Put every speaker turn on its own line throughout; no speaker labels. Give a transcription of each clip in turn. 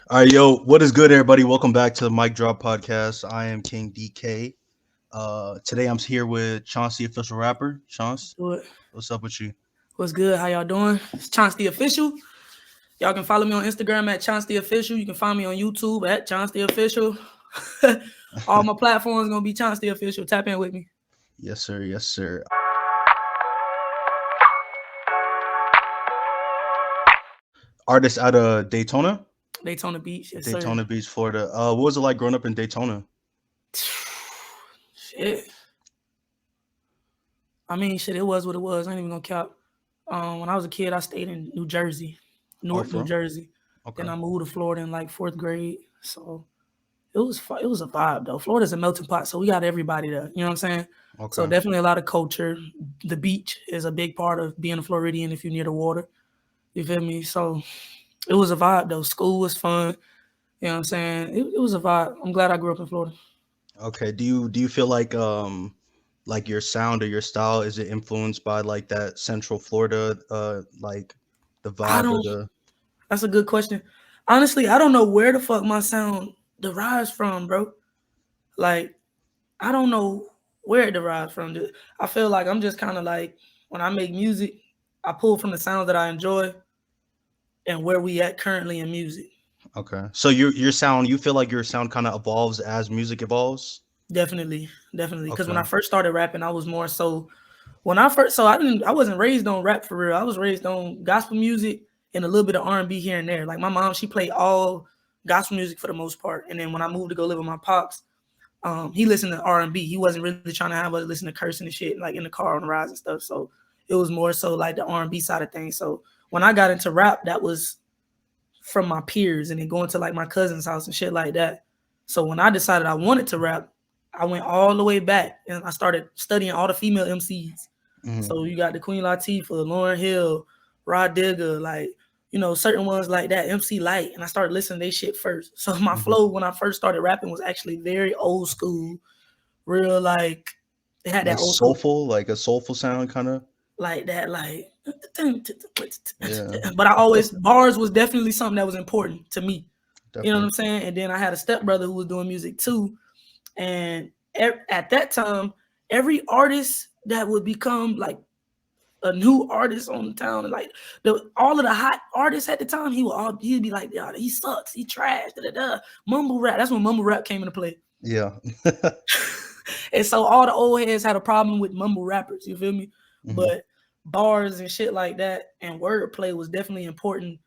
All right, yo, what is good, everybody? Welcome back to the MicDrop podcast. I am King DK. Today I'm here with Chauncc, the official rapper. Chauncc,
What?
what's up with you?
What's good? How y'all doing? It's ChaunccTheOfficial. Y'all can follow me on Instagram at ChaunccTheOfficial. You can find me on YouTube at ChaunccTheOfficial. All my platforms gonna be ChaunccTheOfficial. Tap in with me.
Yes, sir. Yes, sir. Artist out of Daytona,
Daytona Beach, yes sir.
Daytona Beach, Florida. What was it like growing up in Daytona?
Shit. I mean, shit. It was what it was. I ain't even gonna cap. When I was a kid, I stayed in New Jersey,
Are you
Newark, New
from?
Jersey.
Okay.
Then I moved to Florida in like fourth grade. So it was a vibe though. Florida's a melting pot, so we got everybody there. You know what I'm saying? So
Okay.
definitely a lot of culture. The beach is a big part of being a Floridian if you're near the water. You feel me? So it was a vibe though. School was fun. You know what I'm saying? It was a vibe. I'm glad I grew up in Florida.
Okay. Do you feel like your sound or your style is it influenced by like that Central Florida like the
I
vibe or
don't.
the
That's a good question. Honestly, I don't know where the fuck my sound derives from, bro. Like I don't know where it derives from. I feel like I'm just kind of like when I make music, I pull from the sounds that I enjoy and where we at currently in music.
Okay. So your sound, you feel like your sound kind of evolves as music evolves?
Definitely, definitely. Because when I
Okay.
first started rapping, I was more so when I first so I wasn't raised on rap for real. I was raised on gospel music and a little bit of R&B here and there. Like my mom, she played all gospel music for the most part. And then when I moved to go live with my pops, he listened to R&B. He wasn't really trying to have us listen to cursing and shit like in the car on the rides and stuff. So it was more so like the R&B side of things. So when I got into rap, that was from my peers and then going to like my cousin's house and shit like that. So when I decided I wanted to rap, I went all the way back and I started studying all the female MCs.
Hmm.
So you got the Queen Latifah, Lauren Hill, Rod Digger, like certain ones like that, MC Light, and I started listening to their shit first. So my
Hmm.
flow when I first started rapping was actually very old school, real like it had that
Like
old school
soulful, like a soulful sound kind of.
like that, like.
Yeah,
But I always bars was definitely something that was important to me. You know what
definitely.
I'm saying? And then I had a stepbrother who was doing music too. And at that time, every artist that would become like a new artist on the town, and like all of the hot artists at the time, he'd be like, "Yeah, he sucks, he trash." Da, da, da. Mumble rap. That's when mumble rap came into play.
Yeah.
And so all the old heads had a problem with mumble rappers. You feel me?
Hmm.
But bars and shit like that and wordplay was definitely important.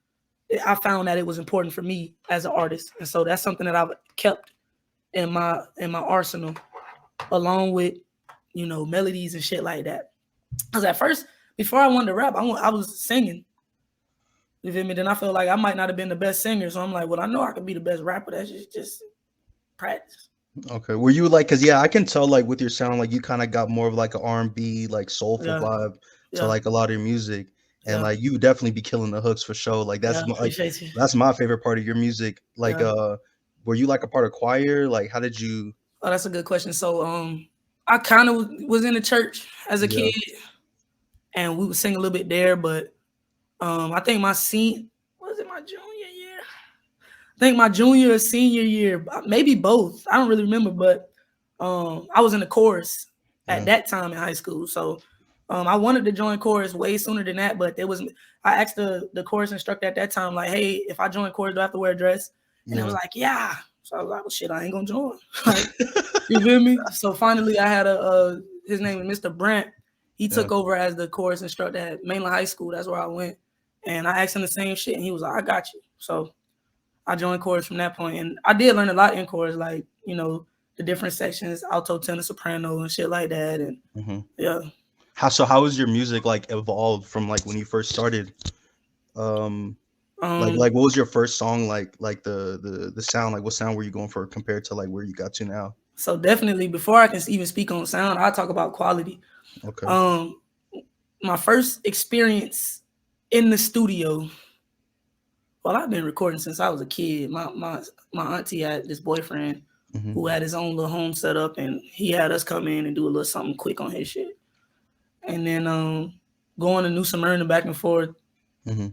I found that it was important for me as an artist, and so that's something that I've kept in my arsenal, along with melodies and shit like that. Because at first, before I wanted to rap, I was singing. You feel me? Then I felt like I might not have been the best singer, so I'm like, well, I know I could be the best rapper. That's just practice.
Okay. Were you like, cause yeah, I can tell like with your sound, like you kind of got more of like an R&B, like soulful
Yeah,
vibe to
yeah,
like a lot of your music, and
yeah,
like you would definitely be killing the hooks for sure. Like
yeah. Appreciate you.
that's my favorite part of your music. Like,
Yeah.
were you like a part of choir? Like, how did you?
Oh, that's a good question. So, I kind of was in the church as a
Yeah.
kid, and we would sing a little bit there. But I think my was it my junior year? I think my junior or senior year, maybe both. I don't really remember, but I was in the chorus at
Yeah.
that time in high school. So I wanted to join chorus way sooner than that, but there was I asked the chorus instructor at that time, like, hey, if I join chorus, do I have to wear a dress? And it was
Yeah.
like, yeah. So I was like, well, shit, I ain't gonna join. Like, you feel me? So finally, I had his name is Mr. Brant. He
Yeah.
took over as the chorus instructor at Mainland High School. That's where I went, and I asked him the same shit, and he was like, I got you. So I joined chorus from that point, and I did learn a lot in chorus, like the different sections, alto, tenor, soprano, and shit like that. And
Hmm.
yeah,
How has your music like evolved from like when you first started? Um,
um,
like what was your first song like the sound, like what sound were you going for compared to like where you got to now?
so definitely before I can even speak on sound, I talk about quality.
Okay.
Um, my first experience in the studio. Well, I've been recording since I was a kid. My auntie had this boyfriend
Hmm.
who had his own little home set up, and he had us come in and do a little something quick on his shit. And then going to New Smyrna back and forth.
Hmm.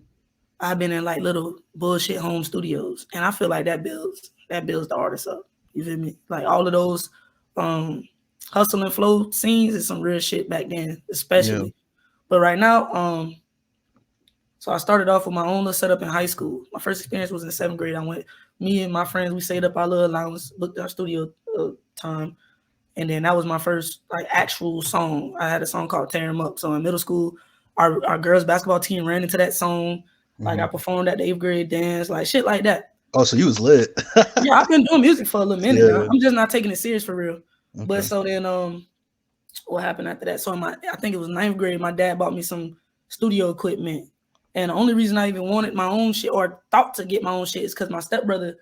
I've been in like little bullshit home studios, and I feel like that builds the artist up. You feel me? Like all of those hustle and flow scenes is some real shit back then,
Yeah.
especially. But right now, so I started off with my own little setup in high school. My first experience was in 7th grade. Me and my friends, we saved up our little allowance, booked our studio time, and then that was my first like actual song. I had a song called "Tear 'Em Up." So in middle school, our girls basketball team ran into that song. Like I performed at the 8th grade dance, like shit like that.
Oh, so you was lit.
Yeah, I've been doing music for a little minute now.
Yeah.
I'm just not taking it serious for real. But
Okay.
so then what happened after that? So I think it was 9th grade, my dad bought me some studio equipment. And the only reason I even wanted my own shit or thought to get my own shit is because my stepbrother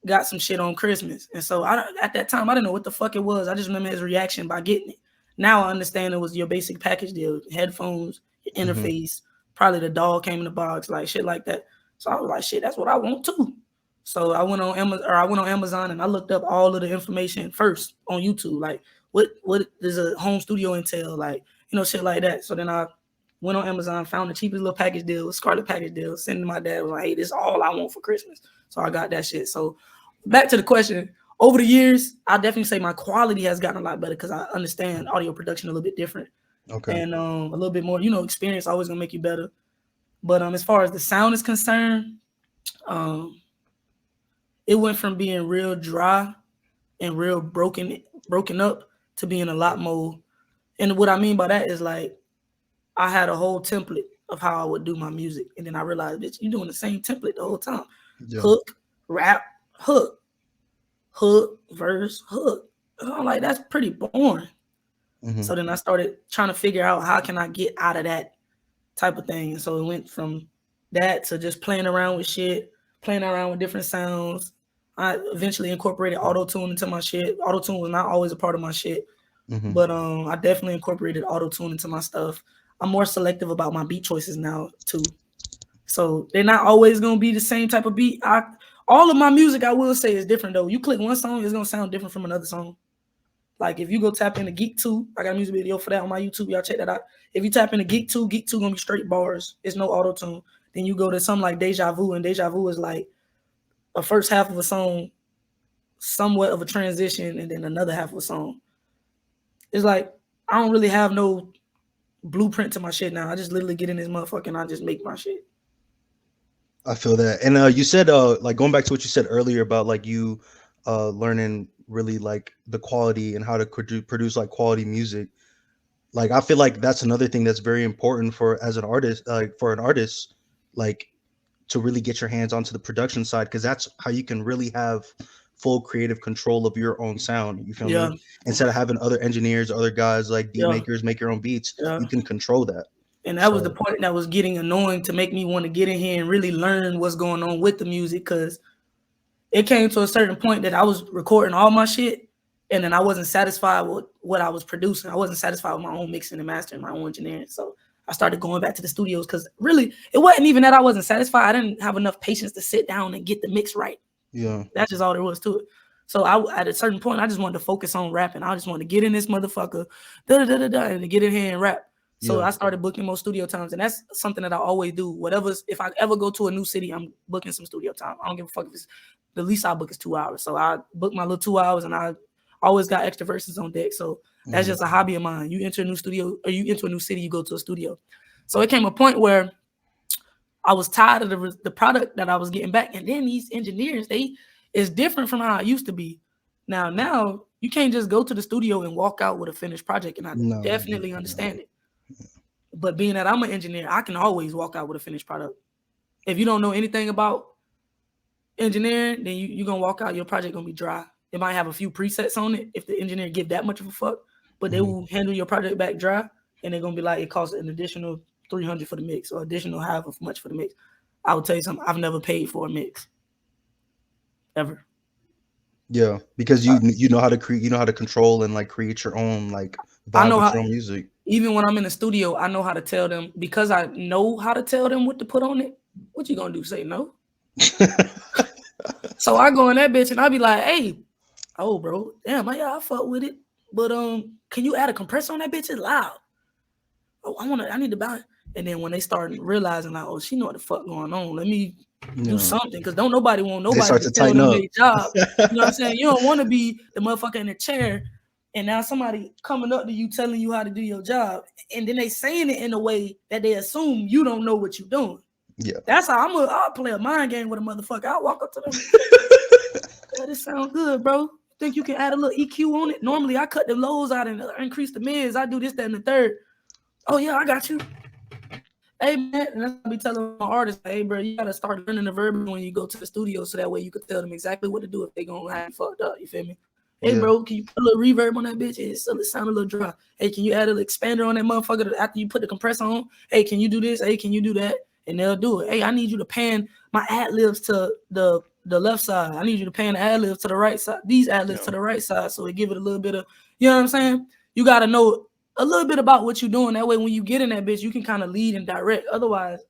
got some shit on Christmas. And so at that time, I didn't know what the fuck it was. I just remember his reaction by getting it. Now I understand it was your basic package deal, headphones, your interface, probably the dog came in the box, like shit like that. So I was like, shit, that's what I want too. So I went on Amazon and I looked up all of the information first on YouTube, like what does a home studio entail, like shit like that. So then I went on Amazon, found the cheapest little package deal, Scarlet package deal, sent it to my dad. Was like, hey, this is all I want for Christmas. So I got that shit. So back to the question. Over the years, I definitely say my quality has gotten a lot better because I understand audio production a little bit different.
Okay.
And a little bit more, experience always gonna make you better. But as far as the sound is concerned, it went from being real dry and real broken up to being a lot more. And what I mean by that is like I had a whole template of how I would do my music, and then I realized, bitch, you're doing the same template the whole time.
Yeah.
Hook, rap, hook, verse, hook. And I'm like, that's pretty boring. So then I started trying to figure out how can I get out of that type of thing. And so it went from that to just playing around with shit, playing around with different sounds. I eventually incorporated auto-tune into my shit. Auto-tune was not always a part of my shit, but I definitely incorporated auto-tune into my stuff. I'm more selective about my beat choices now too. So they're not always gonna be the same type of beat. All of my music, I will say, is different though. You click one song, it's gonna sound different from another song. Like if you go tap into Geek 2, I got a music video for that on my YouTube. Y'all check that out. If you tap into Geek 2 gonna be straight bars. It's no auto-tune. Then you go to something like Deja Vu, and Deja Vu is like a first half of a song, somewhat of a transition, and then another half of a song. It's like I don't really have no blueprint to my shit now. I just literally get in this motherfucker and I just make my shit.
I feel that. And you said like going back to what you said earlier about like you learning really like the quality and how to produce like quality music. Like I feel like that's another thing that's very important for as an artist, like for an artist, like to really get your hands onto the production side, because that's how you can really have full creative control of your own sound. You feel
Yeah.
me? Instead of having other engineers, other guys like beat
Yeah.
makers make your own beats,
Yeah.
you can control that.
And that was the point that was getting annoying to make me want to get in here and really learn what's going on with the music, because it came to a certain point that I was recording all my shit and then I wasn't satisfied with what I was producing. I wasn't satisfied with my own mixing and mastering, my own engineering. So I started going back to the studios because really it wasn't even that I wasn't satisfied. I didn't have enough patience to sit down and get the mix right.
Yeah.
That's just all there was to it. So at a certain point, I just wanted to focus on rapping. I just wanted to get in this motherfucker, and to get in here and rap. So I started booking more studio times, and that's something that I always do. If I ever go to a new city, I'm booking some studio time. I don't give a fuck if it's the least I book is 2 hours. So I book my little 2 hours, and I always got extra verses on deck. So that's just a hobby of mine. You enter a new studio, or you enter a new city, you go to a studio. So it came a point where I was tired of the product that I was getting back, and then these engineers, it's different from how it used to be. Now you can't just go to the studio and walk out with a finished project, and I definitely understand it. But being that I'm an engineer, I can always walk out with a finished product. If you don't know anything about engineering, then you're going to walk out, your project going to be dry. It might have a few presets on it if the engineer give that much of a fuck, but they will handle your project back dry, and they're going to be like, it costs an additional $300 for the mix or additional half of much for the mix. I will tell you something, I've never paid for a mix. Ever.
Yeah, because you know how to create, you know how to control and like create your own like vibe with your own music.
Even when I'm in the studio, I know how to tell them, because I know how to tell them what to put on it. What you gonna do? Say no? So I go in that bitch and I be like, hey, oh bro, damn, I fuck with it, but can you add a compressor on that bitch? It's loud. Oh, I need to buy it. And then when they start realizing like, oh, she know what the fuck going on. Let me do
Yeah.
something, because don't nobody want
They
nobody
start
to
to
tell
tighten
them
up.
their job. You know what I'm saying? You don't want to be the motherfucker in the chair, and now somebody coming up to you telling you how to do your job, and then they saying it in a way that they assume you don't know what you're doing.
Yeah.
That's how I'll play a mind game with a motherfucker. I'll walk up to them. Yeah, this sound good, bro. Think you can add a little EQ on it? Normally, I cut the lows out and increase the mids. I do this, that, and the third. Oh yeah, I got you. Hey man, and that's what I be telling my artists, hey bro, you gotta start learning the verbiage when you go to the studio, so that way you can tell them exactly what to do if they gonna have you fucked up. You feel me? Hey
Yeah.
bro, can you put a little reverb on that bitch? It sound a little dry. Hey, can you add an expander on that motherfucker after you put the compressor on? Hey, can you do this? Hey, can you do that? And they'll do it. Hey, I need you to pan my ad libs to the left side. I need you to pan the ad libs to the right side. These ad libs to the right side, so it give it a little bit of, you know what I'm saying? You gotta know a little bit about what you're doing. That way, when you get in that bitch, you can kind of lead and direct. Otherwise,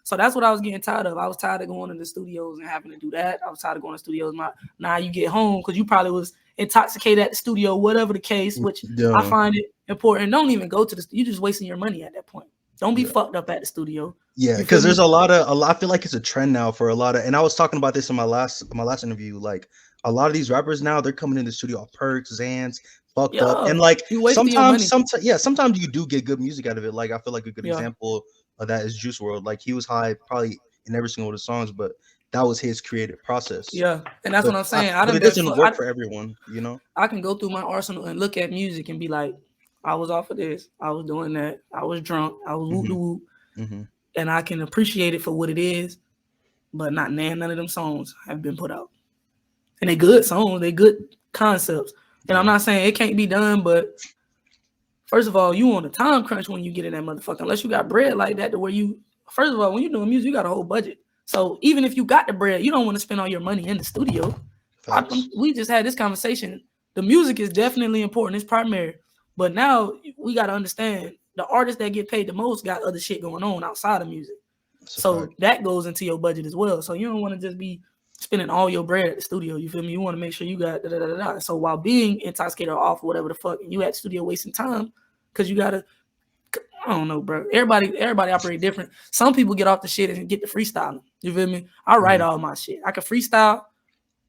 so that's what I was getting tired of. I was tired of going to the studios and having to do that. I was tired of going to studios. Now you get home because you probably was intoxicated at the studio, whatever the case, which I
Yeah.
find it important. Don't even go to the studio. You're just wasting your money at that point. Don't be fucked up at the studio.
Yeah,
You feel
because there's
me?
a lot of I feel like it's a trend now for a lot of, and I was talking about this in my last interview. Like a lot of these rappers now, they're coming in the studio off perks, Xans, fucked up,
Yeah.
and like
You wasting your money.
sometimes you do get good music out of it. Like I feel like a good
Yeah.
example of that is Juice World. Like he was high probably in every single one of the songs, but that was his creative process.
Yeah. And that's
But
what I'm saying. I
but
done
it
been
doesn't work for everyone, you know.
I can go through my arsenal and look at music and be like, I was off of this, I was doing that, I was drunk, I was whoop de
Hmm.
whoop,
Hmm.
and I can appreciate it for what it is, but none of them songs have been put out. And they good songs, they good concepts. And I'm
Yeah.
not saying it can't be done, but first of all, you on a time crunch when you get in that motherfucker. Unless you got bread like that to where you, first of all, when you're doing music, you got a whole budget. So even if you got the bread, you don't want to spend all your money in the studio.
Facts.
We just had this conversation. The music is definitely important. It's primary. But now we got to understand the artists that get paid the most got other shit going on outside of music.
It's a
So
fact.
that goes into your budget as well. So you don't want to just be spending all your bread at the studio. You feel me? You want to make sure you got da da da da. So while being intoxicated or off or whatever the fuck, and you at the studio wasting time because you gotta, I don't know, bro. Everybody operate different. Some people get off the shit and get the freestyling. You feel me? I write
Mhm.
all my shit. I can freestyle,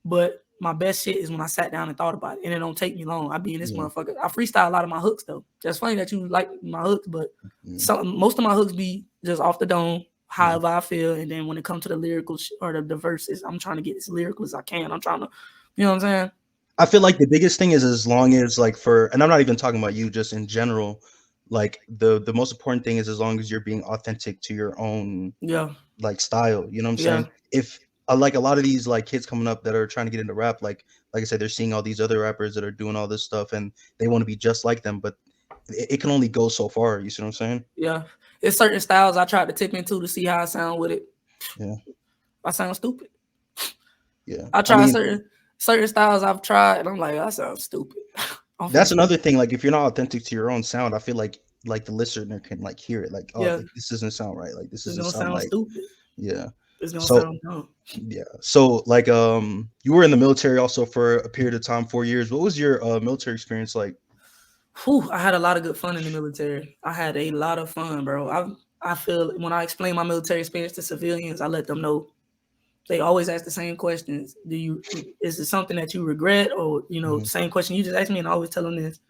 but my best shit is when I sat down and thought about it, and it don't take me long. I be in this
Yeah.
motherfucker. I freestyle a lot of my hooks though. That's funny that you like my hooks, but
Yeah.
most of my hooks be just off the dome,
Yeah.
however I feel, and then when it comes to the lyrical or the verses, I'm trying to get as lyrical as I can. I'm trying to, you know what I'm saying?
I feel like the biggest thing is as long as like for, and I'm not even talking about you, just in general, like the most important thing is as long as you're being authentic to your own
Yeah,
like style. You know what I'm
yeah,
saying? If like a lot of these like kids coming up that are trying to get into rap, like I said, they're seeing all these other rappers that are doing all this stuff and they want to be just like them, but it can only go so far. You see what I'm saying?
yeah. It's certain styles I tried to tip into to see how I sound with it.
Yeah.
I sound stupid.
Yeah.
I
I
try
mean,
certain styles I've tried, and I'm like, I sound stupid. I'm
that's
finna
another thing. Like if you're not authentic to your own sound, I feel like the listener can like hear it. Like, oh,
yeah,
like this doesn't sound right. Like this
it's
doesn't
gonna
sound
sound
like,
stupid.
yeah.
It's gonna
So
sound dumb.
yeah. So like you were in the military also for a period of time, 4 years. What was your military experience like?
Whew, I had a lot of good fun in the military. I had a lot of fun, bro. I feel when I explain my military experience to civilians, I let them know. They always ask the same questions. Is it something that you regret, or
Mhm.
same question you just asked me, and I always tell them this.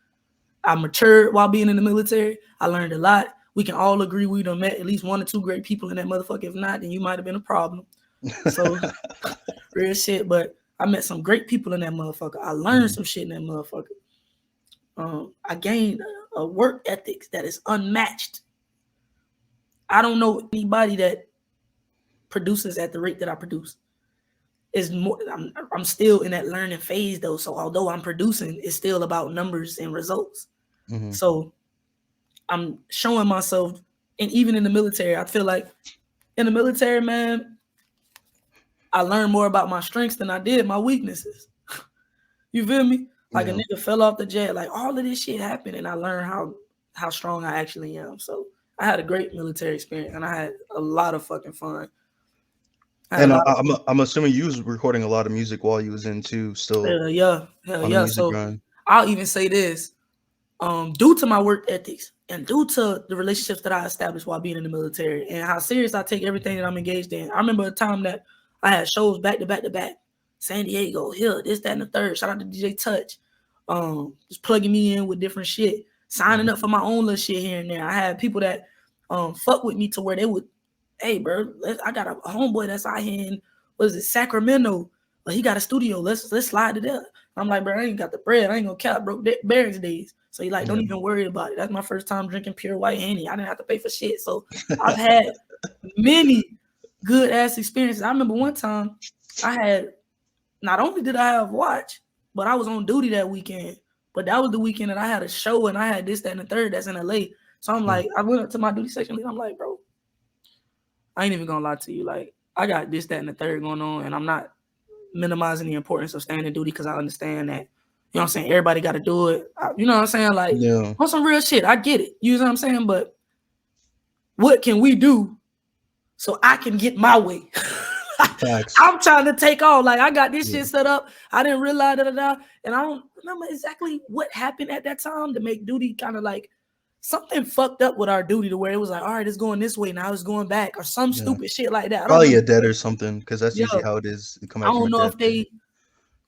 I matured while being in the military. I learned a lot. We can all agree we done met at least one or two great people in that motherfucker. If not, then you might have been a problem. So real shit. But I met some great people in that motherfucker. I learned
Mhm.
some shit in that motherfucker. I gained a work ethics that is unmatched. I don't know anybody that produces at the rate that I produce. Is more. I'm still in that learning phase though. So although I'm producing, it's still about numbers and results.
Mhm.
So I'm showing myself, and even in the military, I feel like in the military, man, I learned more about my strengths than I did my weaknesses. You feel me? Like a
Yeah.
nigga fell off the jet. Like all of this shit happened, and I learned how strong I actually am. So I had a great military experience, and I had a lot of fucking fun. I had a
And
lot of fun.
I'm assuming you was recording a lot of music while you was in too, still
Hell yeah, hell
on a
yeah.
music
So
grind.
I'll even say this: due to my work ethics and due to the relationships that I established while being in the military and how serious I take everything that I'm engaged in. I remember a time that I had shows back to back to back. San Diego, Hill, this, that, and the third. Shout out to DJ Touch. Just plugging me in with different shit. Signing up for my own little shit here and there. I had people that fuck with me to where they would, hey, bro, I got a homeboy that's out here in, what is it, Sacramento. But he got a studio. Let's slide it up. I'm like, bro, I ain't got the bread. I ain't gonna cap broke barracks days. So he like, don't even worry about it. That's my first time drinking pure white Henny. I didn't have to pay for shit. So I've had many good ass experiences. I remember one time I had, not only did I have watch, but I was on duty that weekend. But that was the weekend that I had a show and I had this, that, and the third that's in LA. So I'm like, I went up to my duty section lead. I'm like, bro, I ain't even gonna lie to you. Like, I got this, that, and the third going on, and I'm not minimizing the importance of staying in duty because I understand that, you know what I'm saying, everybody got to do it. You know what I'm saying? Like, on some real shit, I get it. You know what I'm saying? But what can we do so I can get my way? I'm trying to take off. Like, I got this shit set up. I didn't realize and I don't remember exactly what happened at that time to make duty kind of like something fucked up with our duty to where it was like, all right, it's going this way, now it's going back, or some stupid shit like that.
Probably a debt or something, because that's usually how it is.
I don't know if they,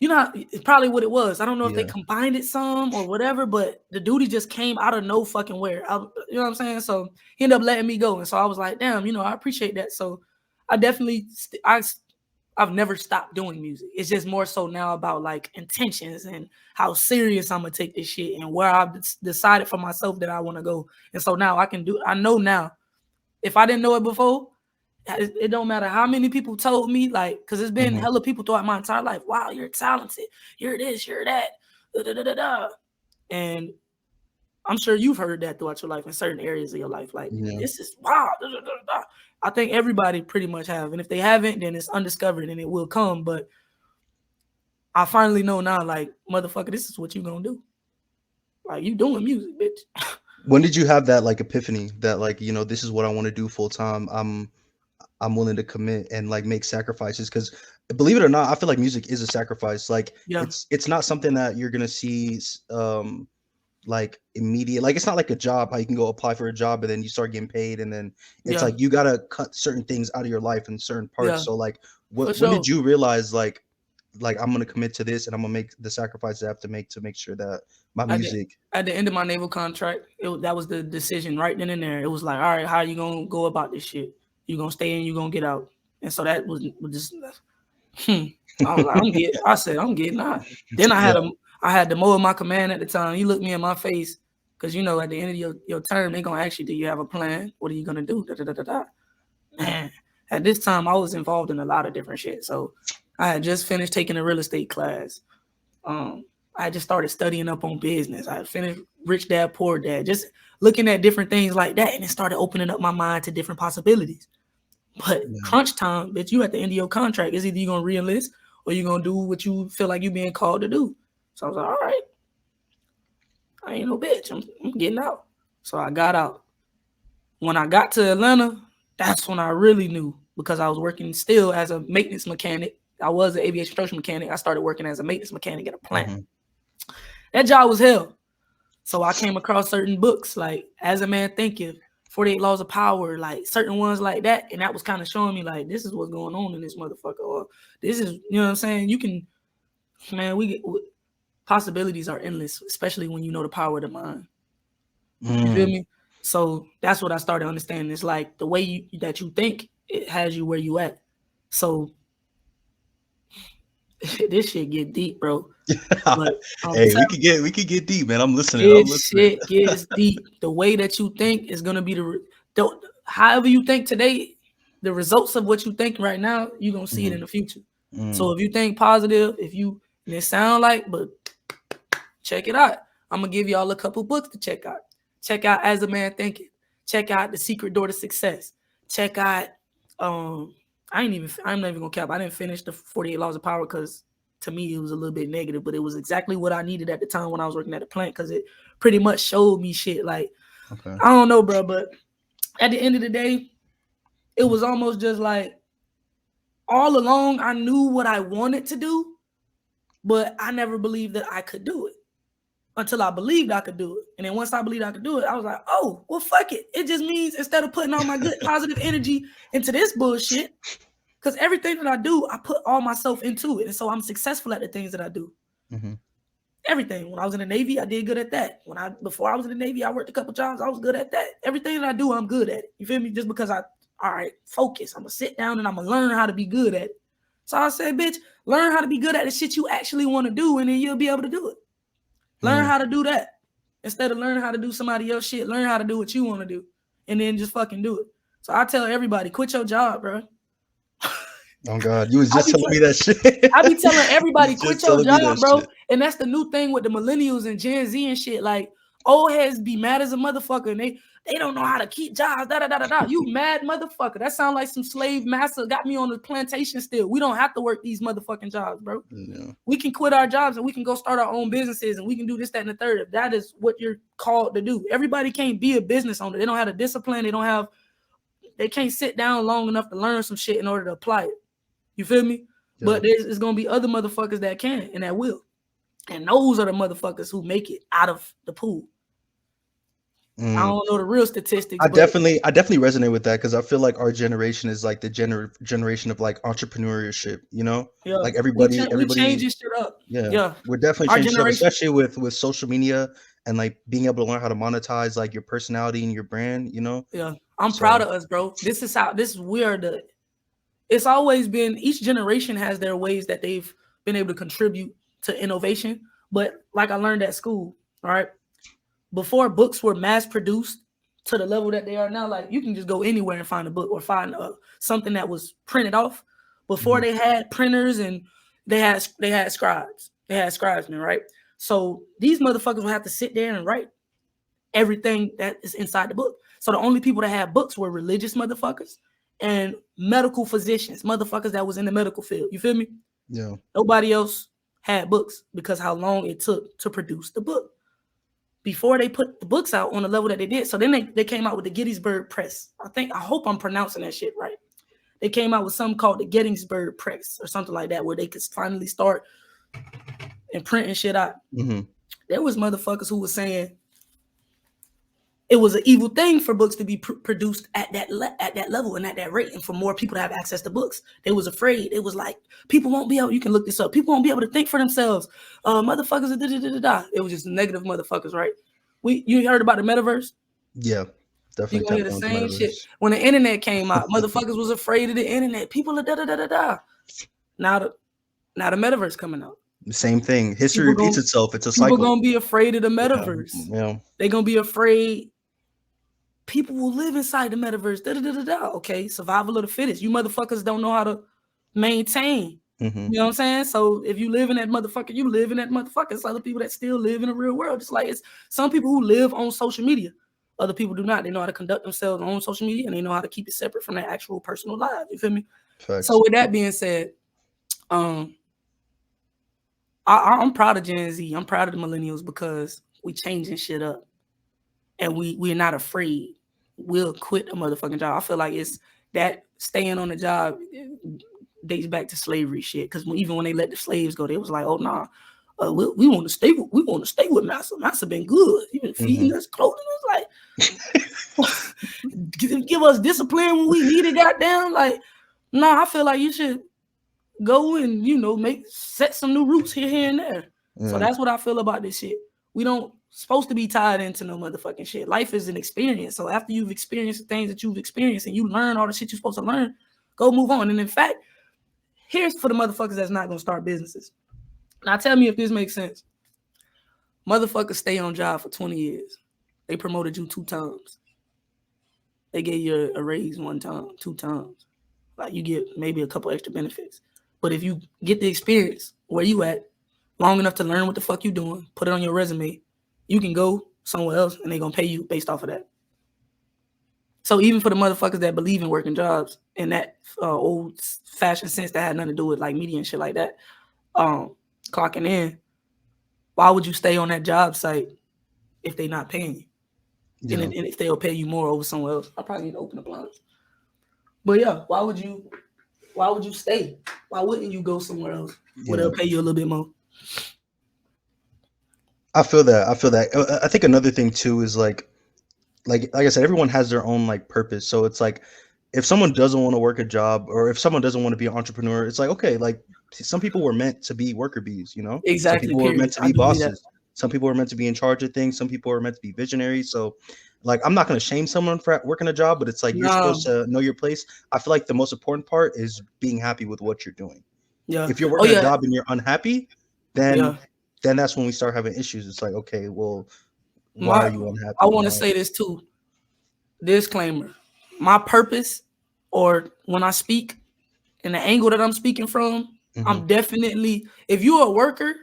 you know, it's probably what it was. I don't know if they combined it some or whatever, but the duty just came out of no fucking where. You know what I'm saying? So he ended up letting me go. And so I was like, damn, you know, I appreciate that. So I definitely, I've never stopped doing music. It's just more so now about like intentions and how serious I'm gonna take this shit and where I've decided for myself that I want to go. And so now I know now. If I didn't know it before, it don't matter how many people told me, like, because there's been hella people throughout my entire life. Wow, you're talented. You're this, you're that. Da, da, da, da, da. And I'm sure you've heard that throughout your life in certain areas of your life. Like, this is wow. Da, da, da, da. I think everybody pretty much have. And if they haven't, then it's undiscovered and it will come. But I finally know now, like, motherfucker, this is what you gonna do. Like, you doing music, bitch.
When did you have that like epiphany that like, you know, this is what I want to do full time? I'm willing to commit and like make sacrifices, because believe it or not, I feel like music is a sacrifice. Like it's not something that you're gonna see like immediate. Like, it's not like a job how you can go apply for a job and then you start getting paid, and then it's like you gotta cut certain things out of your life in certain parts. So like when did you realize like I'm gonna commit to this and I'm gonna make the sacrifices I have to make sure that my music
at the end of my naval contract, that was the decision right then and there. It was like, all right, how are you gonna go about this shit? You gonna stay in, you gonna get out. And so that was just I was like, I said I'm getting out. Then I had the mo of my command at the time. He looked me in my face, because you know at the end of your term, they're gonna ask you, do you have a plan? What are you gonna do? Da, da, da, da, da. Man, at this time I was involved in a lot of different shit. So I had just finished taking a real estate class. I just started studying up on business. I finished Rich Dad, Poor Dad, just looking at different things like that, and it started opening up my mind to different possibilities. But crunch time, bitch, you at the end of your contract. Is either you gonna re-enlist or you gonna do what you feel like you being called to do. So I was like, all right, I ain't no bitch. I'm getting out. So I got out. When I got to Atlanta, that's when I really knew, because I was working still as a maintenance mechanic. I was an aviation construction mechanic. I started working as a maintenance mechanic at a plant. That job was hell. So I came across certain books like As a Man Thinketh, 48 Laws of Power, like certain ones like that. And that was kind of showing me like, this is what's going on in this motherfucker. Or this is, you know what I'm saying? You can, man, possibilities are endless, especially when you know the power of the mind. You feel me? So that's what I started understanding. It's like the way that you think, it has you where you at. So this shit get deep, bro.
But, hey, we could get deep, man. I'm listening.
This shit gets deep. The way that you think is gonna be however you think today, the results of what you think right now, you're gonna see it in the future. So if you think positive, and it sound like, but check it out. I'm gonna give y'all a couple books to check out. Check out As a Man Thinketh. Check out The Secret Door to Success. Check out I'm not even gonna cap. I didn't finish the 48 Laws of Power because to me it was a little bit negative, but it was exactly what I needed at the time when I was working at the plant, because it pretty much showed me shit. Like, I don't know, bro, but at the end of the day, it was almost just like all along I knew what I wanted to do, but I never believed that I could do it. until I believed I could do it. And then once I believed I could do it, I was like, oh, well, fuck it. It just means instead of putting all my good positive energy into this bullshit, because everything that I do, I put all myself into it. And so I'm successful at the things that I do.
Mm-hmm.
Everything. When I was in the Navy, I did good at that. Before I was in the Navy, I worked a couple jobs. I was good at that. Everything that I do, I'm good at it. You feel me? Just because all right, focus. I'm going to sit down and I'm going to learn how to be good at it. So I said, bitch, learn how to be good at the shit you actually want to do, and then you'll be able to do it. Learn how to do that. Instead of learning how to do somebody else's shit, learn how to do what you want to do, and then just fucking do it. So I tell everybody, quit your job, bro.
Oh God, you was just telling me that shit.
I be telling everybody, quit your job, bro. Shit. And that's the new thing with the millennials and Gen Z and shit. Like, old heads be mad as a motherfucker, and they don't know how to keep jobs. You mad motherfucker. That sound like some slave master got me on the plantation still. We don't have to work these motherfucking jobs, bro. No. We can quit our jobs and we can go start our own businesses and we can do this, that, and the third. If that is what you're called to do. Everybody can't be a business owner. They don't have the discipline. They can't sit down long enough to learn some shit in order to apply it. You feel me? Yeah. But there's going to be other motherfuckers that can and that will. And those are the motherfuckers who make it out of the pool. I don't know the real statistics.
I definitely resonate with that because I feel like our generation is like the generation of like entrepreneurship, you know?
Yeah.
Like everybody
changing shit up.
Yeah. We're definitely changing stuff, especially with social media and like being able to learn how to monetize like your personality and your brand, you know?
Yeah. I'm proud of us, bro. It's always been, each generation has their ways that they've been able to contribute to innovation. But like I learned at school, all right, before books were mass produced to the level that they are now, like you can just go anywhere and find a book or find something that was printed off. Before they had printers and they had scribes. They had scribesmen, right? So these motherfuckers would have to sit there and write everything that is inside the book. So the only people that had books were religious motherfuckers and medical physicians, motherfuckers that was in the medical field. You feel me?
Yeah.
Nobody else had books because how long it took to produce the book before they put the books out on the level that they did. So then they came out with the Gettysburg Press. I hope I'm pronouncing that shit right. They came out with something called the Gettysburg Press or something like that, where they could finally start and printing shit out. Mm-hmm. There was motherfuckers who was saying it was an evil thing for books to be produced at that level and at that rate, and for more people to have access to books. They was afraid. It was like, people won't be able, you can look this up, people won't be able to think for themselves. Motherfuckers, It was just negative motherfuckers, right? You heard about the metaverse?
Yeah, definitely.
You gonna hear the same shit. When the internet came out, motherfuckers was afraid of the internet. People are Now the metaverse coming out.
The same thing. History repeats itself. It's a cycle.
People gonna be afraid of the metaverse.
Yeah.
They're gonna be afraid. People will live inside the metaverse. Okay, survival of the fittest. You motherfuckers don't know how to maintain. Mm-hmm. You know what I'm saying? So if you live in that motherfucker, you live in that motherfucker. It's other people that still live in the real world. Just like it's some people who live on social media. Other people do not. They know how to conduct themselves on social media, and they know how to keep it separate from their actual personal lives. You feel me? Facts. So with that being said, I'm proud of Gen Z. I'm proud of the millennials because we changing shit up. And we're not afraid. We'll quit a motherfucking job. I feel like it's that staying on the job dates back to slavery shit. Because even when they let the slaves go, they was like, "Oh nah, we want to stay. We want to stay with Master. Master been good. He been feeding us, clothing us. Like, give us discipline when we need it. Goddamn. Like, nah. I feel like you should go and set some new roots here and there. Yeah. So that's what I feel about this shit. We don't supposed to be tied into no motherfucking shit. Life is an experience. So after you've experienced the things that you've experienced and you learn all the shit you're supposed to learn, go move on. And in fact, here's for the motherfuckers that's not going to start businesses. Now tell me if this makes sense. Motherfuckers stay on job for 20 years. They promoted you 2 times. They gave you a raise 1 time, 2 times. Like you get maybe a couple extra benefits. But if you get the experience where you at long enough to learn what the fuck you doing, put it on your resume, you can go somewhere else and they're going to pay you based off of that. So even for the motherfuckers that believe in working jobs in that old fashioned sense that had nothing to do with like media and shit like that, clocking in, why would you stay on that job site if they're not paying you? Yeah. And if they'll pay you more over somewhere else? I probably need to open the blinds. But yeah, why would you stay? Why wouldn't you go somewhere else where they'll pay you a little bit more?
I feel that. I feel that. I think another thing too is like I said, everyone has their own like purpose. So it's like if someone doesn't want to work a job or if someone doesn't want to be an entrepreneur, it's like okay, like some people were meant to be worker bees, you know? Some
Exactly.
people were meant
Period.
to
I
be
do believe that.
bosses. Some people were meant to be in charge of things. Some people were meant to be visionaries. So like I'm not going to shame someone for working a job, but it's like you're supposed
No.
to know your place. I feel like the most important part is being happy with what you're doing.
Yeah.
If you're
Oh
working a
yeah.
job and you're unhappy, then
Yeah.
then that's when we start having issues. It's like, okay, well, why are
My
you
I
unhappy? You
want to
know?
say this too. Disclaimer. My purpose, or when I speak, and the angle that I'm speaking from,
Hmm.
I'm definitely, if you're a worker,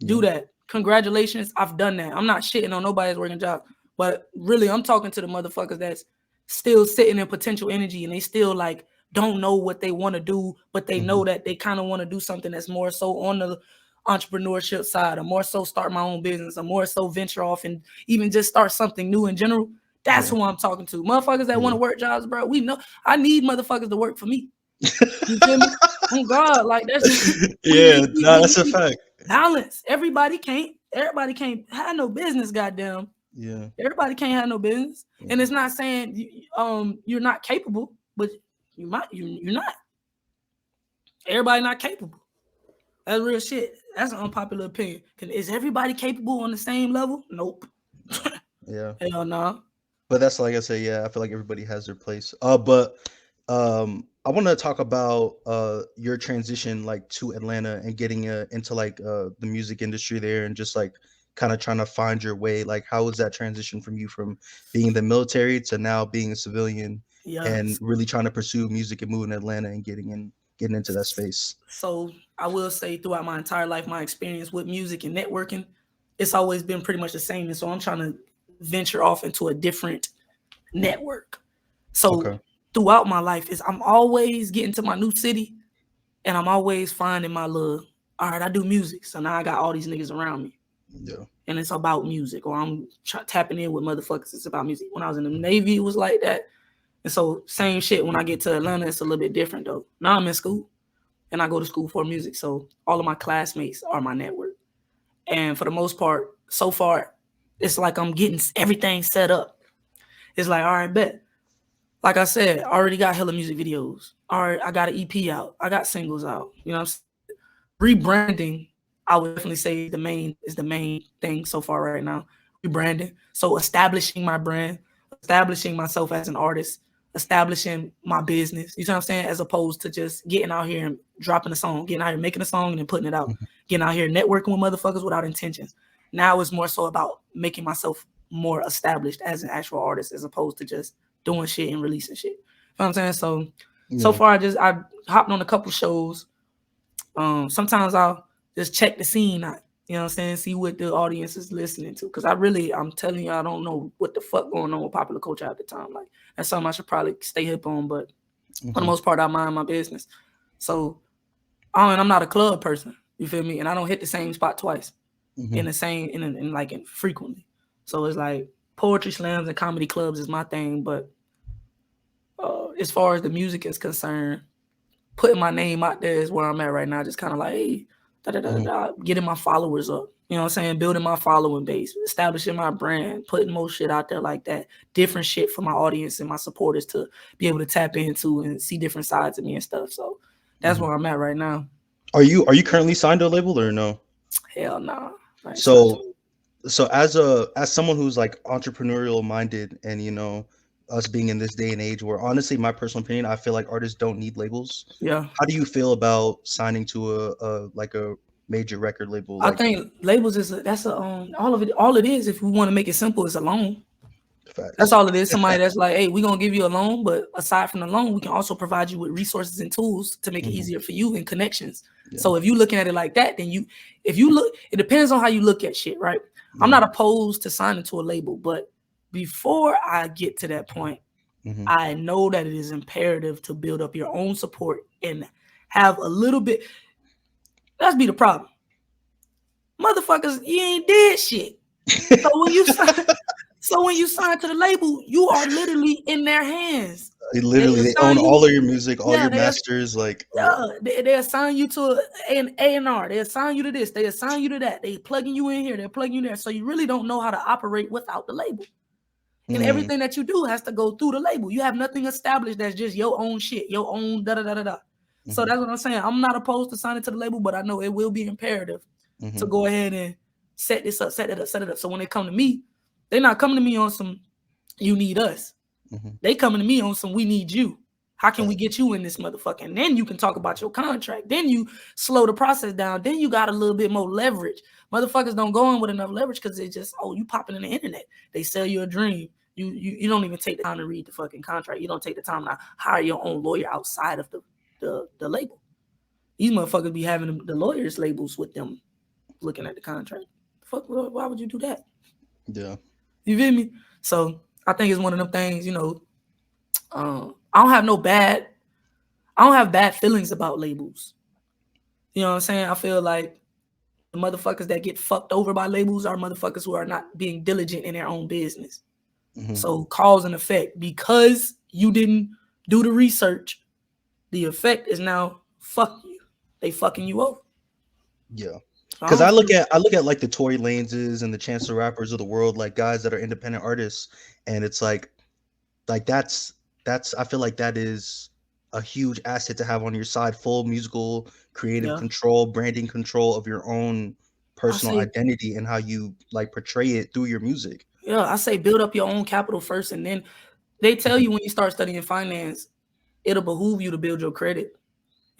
do
Yeah.
that. Congratulations. I've done that. I'm not shitting on nobody's working job. But really, I'm talking to the motherfuckers that's still sitting in potential energy and they still like don't know what they want to do, but they
Hmm.
know that they kind of want to do something that's more so on the entrepreneurship side, or more so start my own business, or more so venture off and even just start something new in general. That's
Yeah.
who I'm talking to. Motherfuckers that want
Yeah.
to work jobs, bro. We know I need motherfuckers to work for me. You feel me? Oh God, like that's we
Yeah,
need we,
nah,
we
that's a
need
fact.
balance. Everybody can't have no business, goddamn.
Yeah,
Everybody can't have no business. And
yeah,
it's not saying you're not capable, but you're not. Everybody not capable. That's real shit. That's an unpopular opinion. Is everybody capable on the same level? Nope.
yeah.
Hell no.
But that's like I say, yeah, I feel like everybody has their place. But I want to talk about your transition like to Atlanta and getting into like the music industry there and just like kind of trying to find your way. Like, how was that transition from you from being in the military to now being a civilian
Yeah.
and really trying to pursue music and moving to Atlanta and getting into that space?
So I will say throughout my entire life, my experience with music and networking, it's always been pretty much the same. And so I'm trying to venture off into a different network. So
Okay.
throughout my life is I'm always getting to my new city and I'm always finding my little, all right, I do music. So now I got all these niggas around me
Yeah.
and it's about music, or I'm tapping in with motherfuckers. It's about music. When I was in the Navy, it was like that. And so same shit when I get to Atlanta, it's a little bit different though. Now I'm in school and I go to school for music. So all of my classmates are my network. And for the most part, so far, it's like I'm getting everything set up. It's like, all right, bet. Like I said, I already got hella music videos. All right, I got an EP out. I got singles out. You know what I'm saying? Rebranding, I would definitely say the main thing so far right now. Rebranding. So establishing my brand, establishing myself as an artist, establishing my business. You know what I'm saying? As opposed to just getting out here and dropping a song, getting out here making a song and then putting it out,
Mhm.
getting out here networking with motherfuckers without intentions. Now it's more so about making myself more established as an actual artist as opposed to just doing shit and releasing shit. You know what I'm saying? So
Yeah.
far I hopped on a couple shows. Sometimes I'll just check the scene out. You know what I'm saying? See what the audience is listening to. Cause I'm telling you, I don't know what the fuck going on with popular culture at the time. Like that's something I should probably stay hip on. But for the
Hmm.
most part, I mind my business. So I'm not a club person. You feel me? And I don't hit the same spot twice in
Hmm.
the same frequently. So it's like poetry slams and comedy clubs is my thing. But as far as the music is concerned, putting my name out there is where I'm at right now. Just kind of like, hey,
Hmm.
getting my followers up. You know what I'm saying? Building my following base, establishing my brand, putting more shit out there like that. Different shit for my audience and my supporters to be able to tap into and see different sides of me and stuff. So that's
Hmm.
where I'm at right now.
Are you currently signed to a label or no?
Hell nah. I ain't signed
So
to.
as someone who's like entrepreneurial minded and us being in this day and age where honestly my personal opinion I feel like artists don't need labels.
Yeah.
How do you feel about signing to a major record label
I
like
think labels that's all of it. All it is, if we want to make it simple, is a loan. That's
Facts?
all it is. Somebody that's like, hey, we're gonna give you a loan, but aside from the loan, we can also provide you with resources and tools to make it
Hmm.
easier for you and connections.
Yeah.
So if you're looking at it like that, then if you look, it depends on how you look at shit, right? I'm
Yeah.
not opposed to signing to a label, but before I get to that point,
Hmm.
I know that it is imperative to build up your own support and have a little bit. That's be the problem, motherfuckers. You ain't did shit. So when you sign. So when you sign to the label, you are literally in their hands. They
They own
assign
all
you,
of your music, all
yeah,
your masters. Like, yeah.
they assign you to an A&R. They assign you to this. They assign you to that. They plugging you in here. They're plugging you there. So you really don't know how to operate without the label. And
Mm,
everything that you do has to go through the label. You have nothing established that's just your own shit, your own da da da da da. So
mhm,
that's what I'm saying. I'm not opposed to signing to the label, but I know it will be imperative to
mhm,
go ahead and set this up, set it up, set it up. So when they come to me, they're not coming to me on some you need us.
mhm.
They coming to me on some we need you. How can we
Fact.
get you in this motherfucker? And then you can talk about your contract. Then you slow the process down. Then you got a little bit more leverage. Motherfuckers don't go in with enough leverage because they just, oh, you popping in the internet. They sell you a dream. You don't even take the time to read the fucking contract. You don't take the time to hire your own lawyer outside of the label. These motherfuckers be having the lawyers labels with them looking at the contract. Fuck, why would you do that?
Yeah.
You feel me? So I think it's one of them things, I don't have I don't have bad feelings about labels. You know what I'm saying? I feel like the motherfuckers that get fucked over by labels are motherfuckers who are not being diligent in their own business.
Mhm.
So cause and effect. Because you didn't do the research, the effect is now fuck you. They fucking you over.
Yeah.
So I
Because
don't feel
I look at like the Tory Laneses and the Chance the Rappers of the world, like guys that are independent artists, and it's like that's I feel like that is a huge asset to have on your side. Full musical creative
yeah.
control, branding control of your own
I
personal
say
identity and how you like portray it through your music.
I say build up your own capital first, and then they tell
Mhm,
you when you start studying finance, it'll behoove you to build your credit.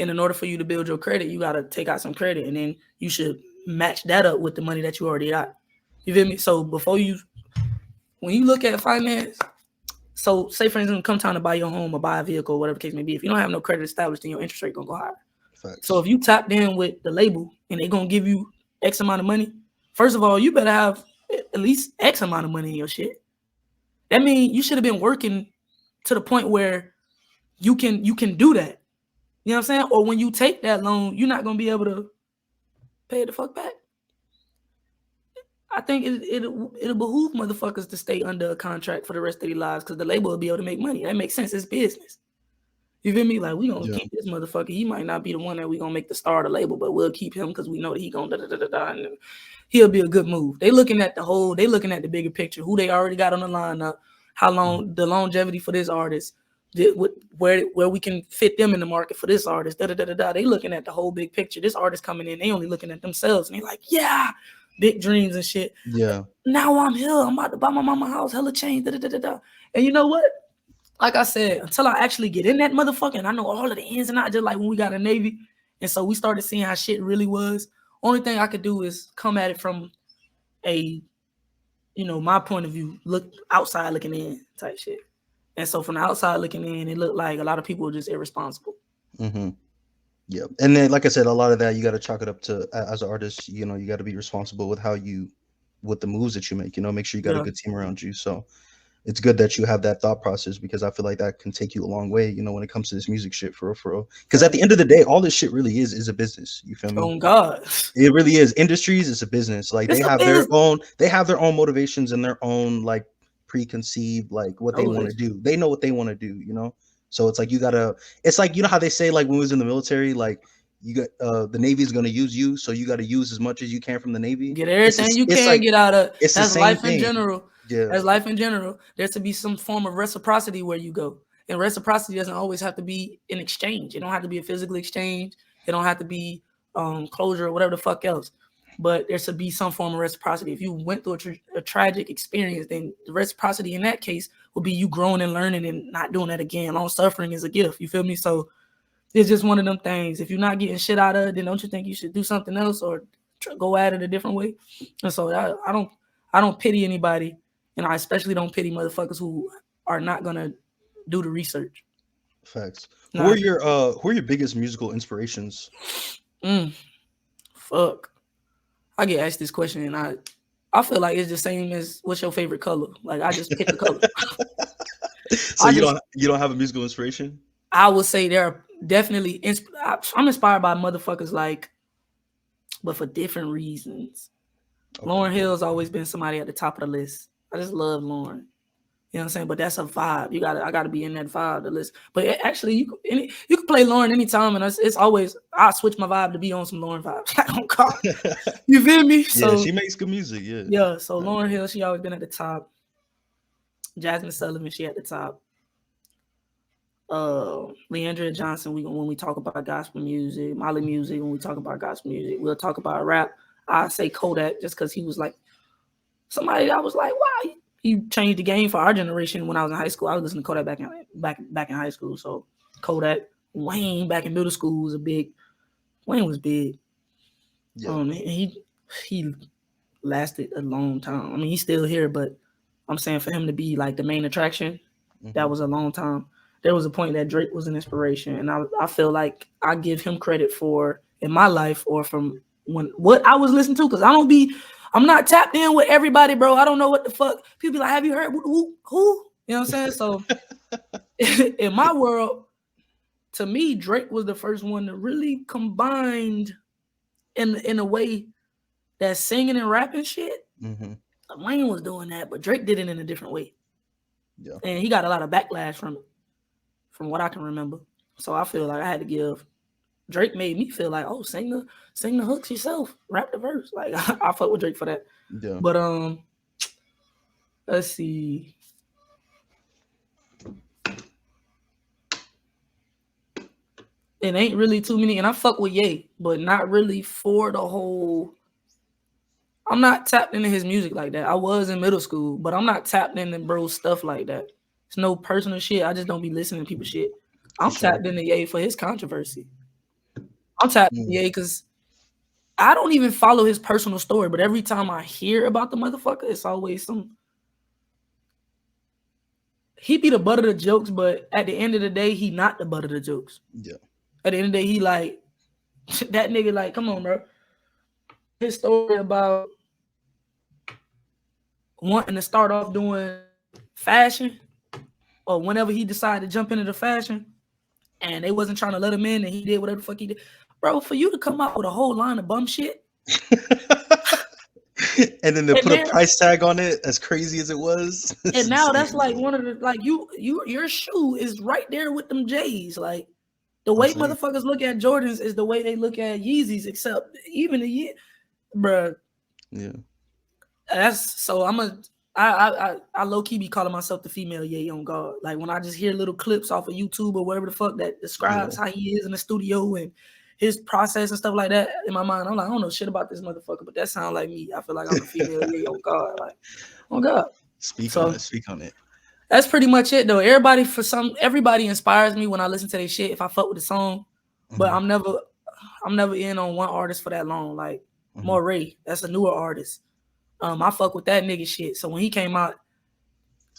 And in order for you to build your credit, you got to take out some credit, and then you should match that up with the money that you already got. You feel me? So when you look at finance, so say for instance, come time to buy your home or buy a vehicle, or whatever the case may be. If you don't have no credit established, then your interest rate gonna go higher. So
facts.
if you tapped in with the label and they're gonna give you X amount of money, first of all, you better have at least X amount of money in your shit. That means you should have been working to the point where you can do that. You know what I'm saying? Or when you take that loan, you're not gonna be able to pay it the fuck back. I think it'll behoove motherfuckers to stay under a contract for the rest of their lives because the label will be able to make money. That makes sense. It's business. You feel me? Like we gonna
Yeah.
keep this motherfucker. He might not be the one that we gonna make the star of the label, but we'll keep him because we know that he gonna da da da da da, and he'll be a good move. They looking at they looking at the bigger picture. Who they already got on the lineup, how
Mhm.
long the longevity for this artist, where we can fit them in the market for this artist. Da da da da da. They looking at the whole big picture. This artist coming in, they only looking at themselves, and they like, yeah, big dreams and shit.
Yeah.
Now I'm here. I'm about to buy my mama house, hella change. Da da da da da. And you know what? Like I said, until I actually get in that motherfucker and I know all of the ins and outs, just like when we got a Navy, and so we started seeing how shit really was. Only thing I could do is come at it from a, my point of view, look outside looking in type shit. And so from the outside looking in, it looked like a lot of people were just irresponsible.
Hmm. Yeah. And then, like I said, a lot of that you got to chalk it up to as an artist. You know, you got to be responsible with how you, with the moves that you make. You know, make sure you got a
Yeah.
good team around you. So it's good that you have that thought process because I feel like that can take you a long way, you know, when it comes to this music shit for real, for real. Because at the end of the day, all this shit really is a business. You feel me?
Oh God.
It really is. Industries is a business. Like
It's a business.
they have their own motivations and their own like preconceived like what they want to
Elevation.
do. They know what they want to do, you know? So it's like you gotta it's like you know how they say like when we was in the military, like you got the Navy is gonna use you, so you gotta use as much as you can from the Navy.
Get everything you
It's
can
like
get out of.
it's the
That's
same
life in
thing.
general.
Yeah.
That's life in general. There's to be some form of reciprocity where you go. And reciprocity doesn't always have to be an exchange. It don't have to be a physical exchange. It don't have to be closure or whatever the fuck else. But there should be some form of reciprocity. If you went through a tragic experience, then the reciprocity in that case would be you growing and learning and not doing that again. Long suffering is a gift. You feel me? So it's just one of them things. If you're not getting shit out of it, then don't you think you should do something else or go at it a different way? And so I don't pity anybody, and I especially don't pity motherfuckers who are not gonna do the research.
Facts.
Nah,
Who are your biggest musical inspirations?
mm, fuck. I get asked this question, and I feel like it's the same as what's your favorite color. Like I just pick a color.
So
I just
you don't have a musical inspiration?
I would say there are definitely I'm inspired by motherfuckers like, but for different reasons.
Okay.
Lauryn Hill's always been somebody at the top of the list. I just love Lauren. You know what I'm saying? But that's a vibe. I gotta be in that vibe to listen. But actually, you can play Lauren anytime, and it's always I switch my vibe to be on some Lauren vibes. I don't call. You feel me?
Yeah,
So
she makes good music. Yeah.
yeah. So Lauren Hill, she always been at the top. Jasmine Sullivan, she at the top. Leandria Johnson, when we talk about gospel music, Molly music, when we talk about gospel music, we'll talk about rap. I say Kodak just because he was like somebody that was like, wow, he changed the game for our generation. When I was in high school, I was listening to Kodak back in high school. So Kodak, Wayne back in middle school was Wayne was big.
Yeah.
And he lasted a long time. I mean, he's still here, but I'm saying for him to be like the main attraction, that was a long time. There was a point that Drake was an inspiration, and I feel like I give him credit for in my life or from what I was listening to, because I'm not tapped in with everybody, bro. I don't know what the fuck. People be like, have you heard who? You know what I'm saying? So in my world, to me, Drake was the first one to really combined in a way that singing and rapping shit. Wayne was doing that, but Drake did it in a different way.
Yeah.
And he got a lot of backlash from it, from what I can remember. So I feel like I had to give Drake made me feel like, oh, sing the hooks yourself, rap the verse. Like I fuck with Drake for that.
Yeah.
But let's see. It ain't really too many, and I fuck with Ye, but not really for the whole. I'm not tapped into his music like that. I was in middle school, but I'm not tapped into bro's stuff like that. It's no personal shit. I just don't be listening to people's shit. I'm tapped into Ye for his controversy. I'm tapped into Ye because I don't even follow his personal story, but every time I hear about the motherfucker, it's always some. He be the butt of the jokes, but at the end of the day, he not the butt of the jokes.
Yeah.
At the end of the day, he like that nigga. Like, come on, bro. His story about wanting to start off doing fashion, or whenever he decided to jump into the fashion, and they wasn't trying to let him in, and he did whatever the fuck he did, bro. For you to come out with a whole line of bum shit,
and then to put a price tag on it, as crazy as it was,
and now that's like one of the like your shoe is right there with them J's. Like the way motherfuckers look at Jordans is the way they look at Yeezys, except even the year, bro.
Yeah.
That's so I low key be calling myself the female Ye on God. Like when I just hear little clips off of YouTube or whatever the fuck that describes how he is in the studio and his process and stuff like that, in my mind, I'm like, I don't know shit about this motherfucker, but that sounds like me. I feel like I'm the female Ye on God. Like, on God.
Speak on it.
That's pretty much it though. Everybody inspires me when I listen to their shit if I fuck with the song. But I'm never in on one artist for that long. Like Moray, that's a newer artist. I fuck with that nigga shit. So when he came out,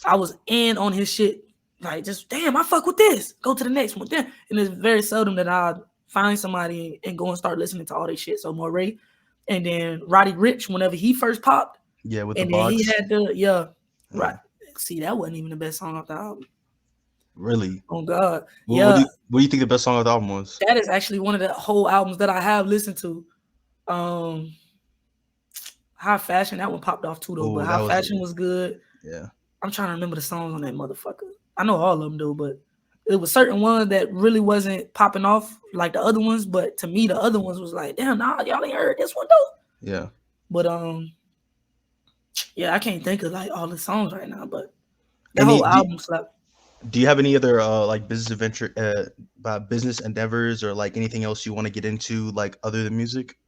I was in on his shit. Like, just, damn, I fuck with this. Go to the next one. Then, and it's very seldom that I find somebody and go and start listening to all this shit. So Moray, and then Roddy Ricch, whenever he first popped.
Yeah, with
and
the box.
He had right. See, that wasn't even the best song off the album.
Really?
Oh, God.
What do you think the best song of the album was?
That is actually one of the whole albums that I have listened to. High Fashion, that one popped off too though. But High Fashion was good.
Yeah.
I'm trying to remember the songs on that motherfucker. I know all of them though, but it was certain ones that really wasn't popping off like the other ones. But to me, the other ones was like, damn, nah, y'all ain't heard this one though.
Yeah.
But yeah, I can't think of like all the songs right now. But the whole album slapped.
Do you have any other like business business endeavors or like anything else you want to get into like other than music?